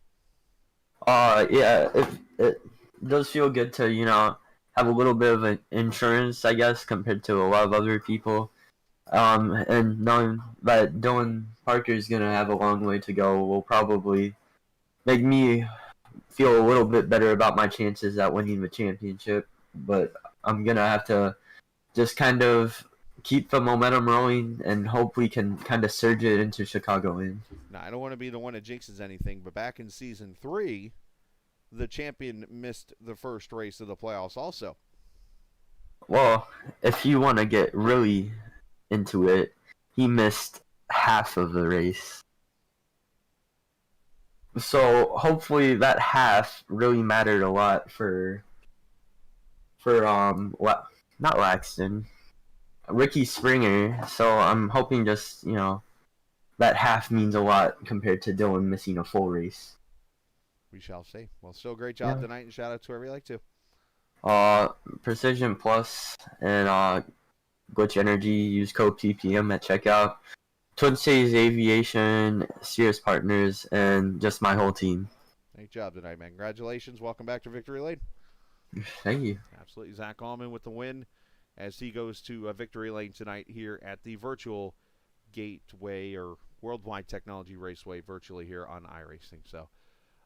Yeah, it does feel good to, have a little bit of an insurance, I guess, compared to a lot of other people. And knowing that Dylan Parker is going to have a long way to go will probably make me feel a little bit better about my chances at winning the championship. But I'm going to have to just kind of keep the momentum rolling and hope we can kind of surge it into Chicago in. Now, I don't want to be the one that jinxes anything, but back in Season 3, the champion missed the first race of the playoffs also. Well, if you want to get really into it, he missed half of the race. So hopefully that half really mattered a lot for not Laxton, Ricky Springer. So I'm hoping just, that half means a lot compared to Dylan missing a full race. We shall see. Well, still great job tonight, and shout out to whoever you like to. Precision Plus and Glitch Energy, use code PPM at checkout. Twin Cities Aviation, Sirius Partners, and just my whole team. Great job tonight, man. Congratulations. Welcome back to Victory Lane. Thank you. Absolutely. Zach Allman with the win as he goes to Victory Lane tonight here at the Virtual Gateway or Worldwide Technology Raceway virtually here on iRacing. So,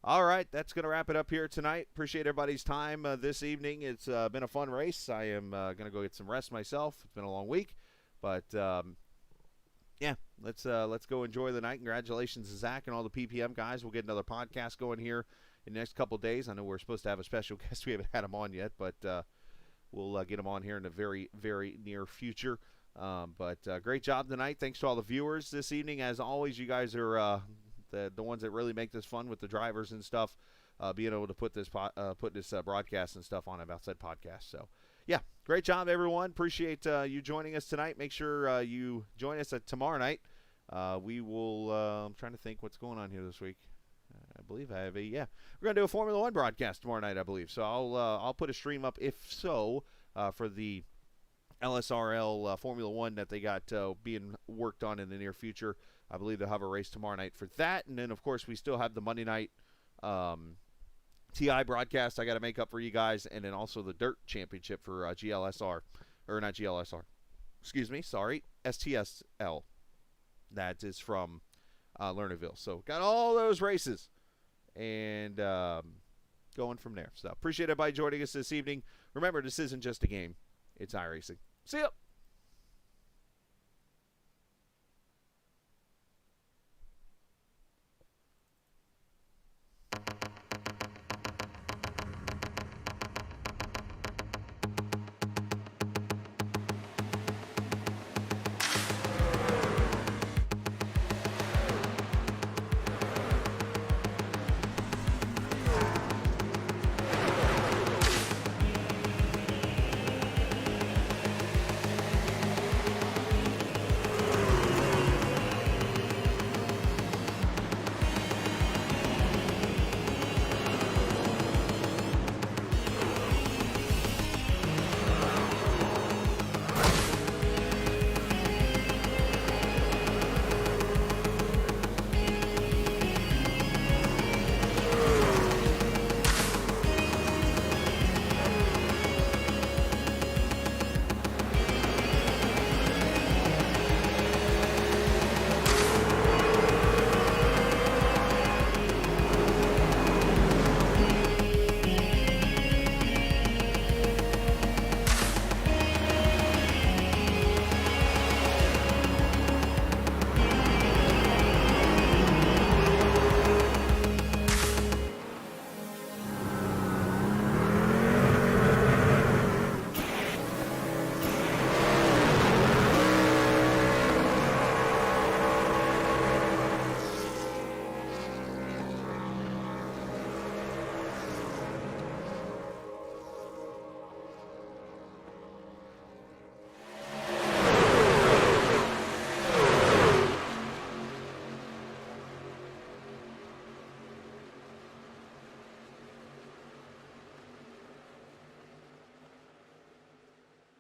all right, that's going to wrap it up here tonight. Appreciate everybody's time this evening. It's been a fun race. I am going to go get some rest myself. It's been a long week, but yeah, let's go enjoy the night. Congratulations to Zach and all the PPM guys. We'll get another podcast going here in the next couple of days. I know we're supposed to have a special guest. We haven't had him on yet, but we'll get him on here in the very, very near future. But great job tonight. Thanks to all the viewers this evening. As always, you guys are the ones that really make this fun with the drivers and stuff. Being able to put this broadcast and stuff on an outside podcast. So, yeah, great job, everyone. Appreciate you joining us tonight. Make sure you join us tomorrow night. We will. I'm trying to think what's going on here this week. I believe I have we're gonna do a Formula One broadcast tomorrow night, I believe. So I'll put a stream up if so for the LSRL Formula One that they got being worked on in the near future. I believe they'll have a race tomorrow night for that, and then of course we still have the Monday night TI broadcast I got to make up for you guys, and then also the Dirt Championship for GLSR, or not GLSR, excuse me, sorry, STSL. That is from Lernerville. So got all those races and going from there. So appreciate everybody joining us this evening. Remember, this isn't just a game. It's iRacing. See ya.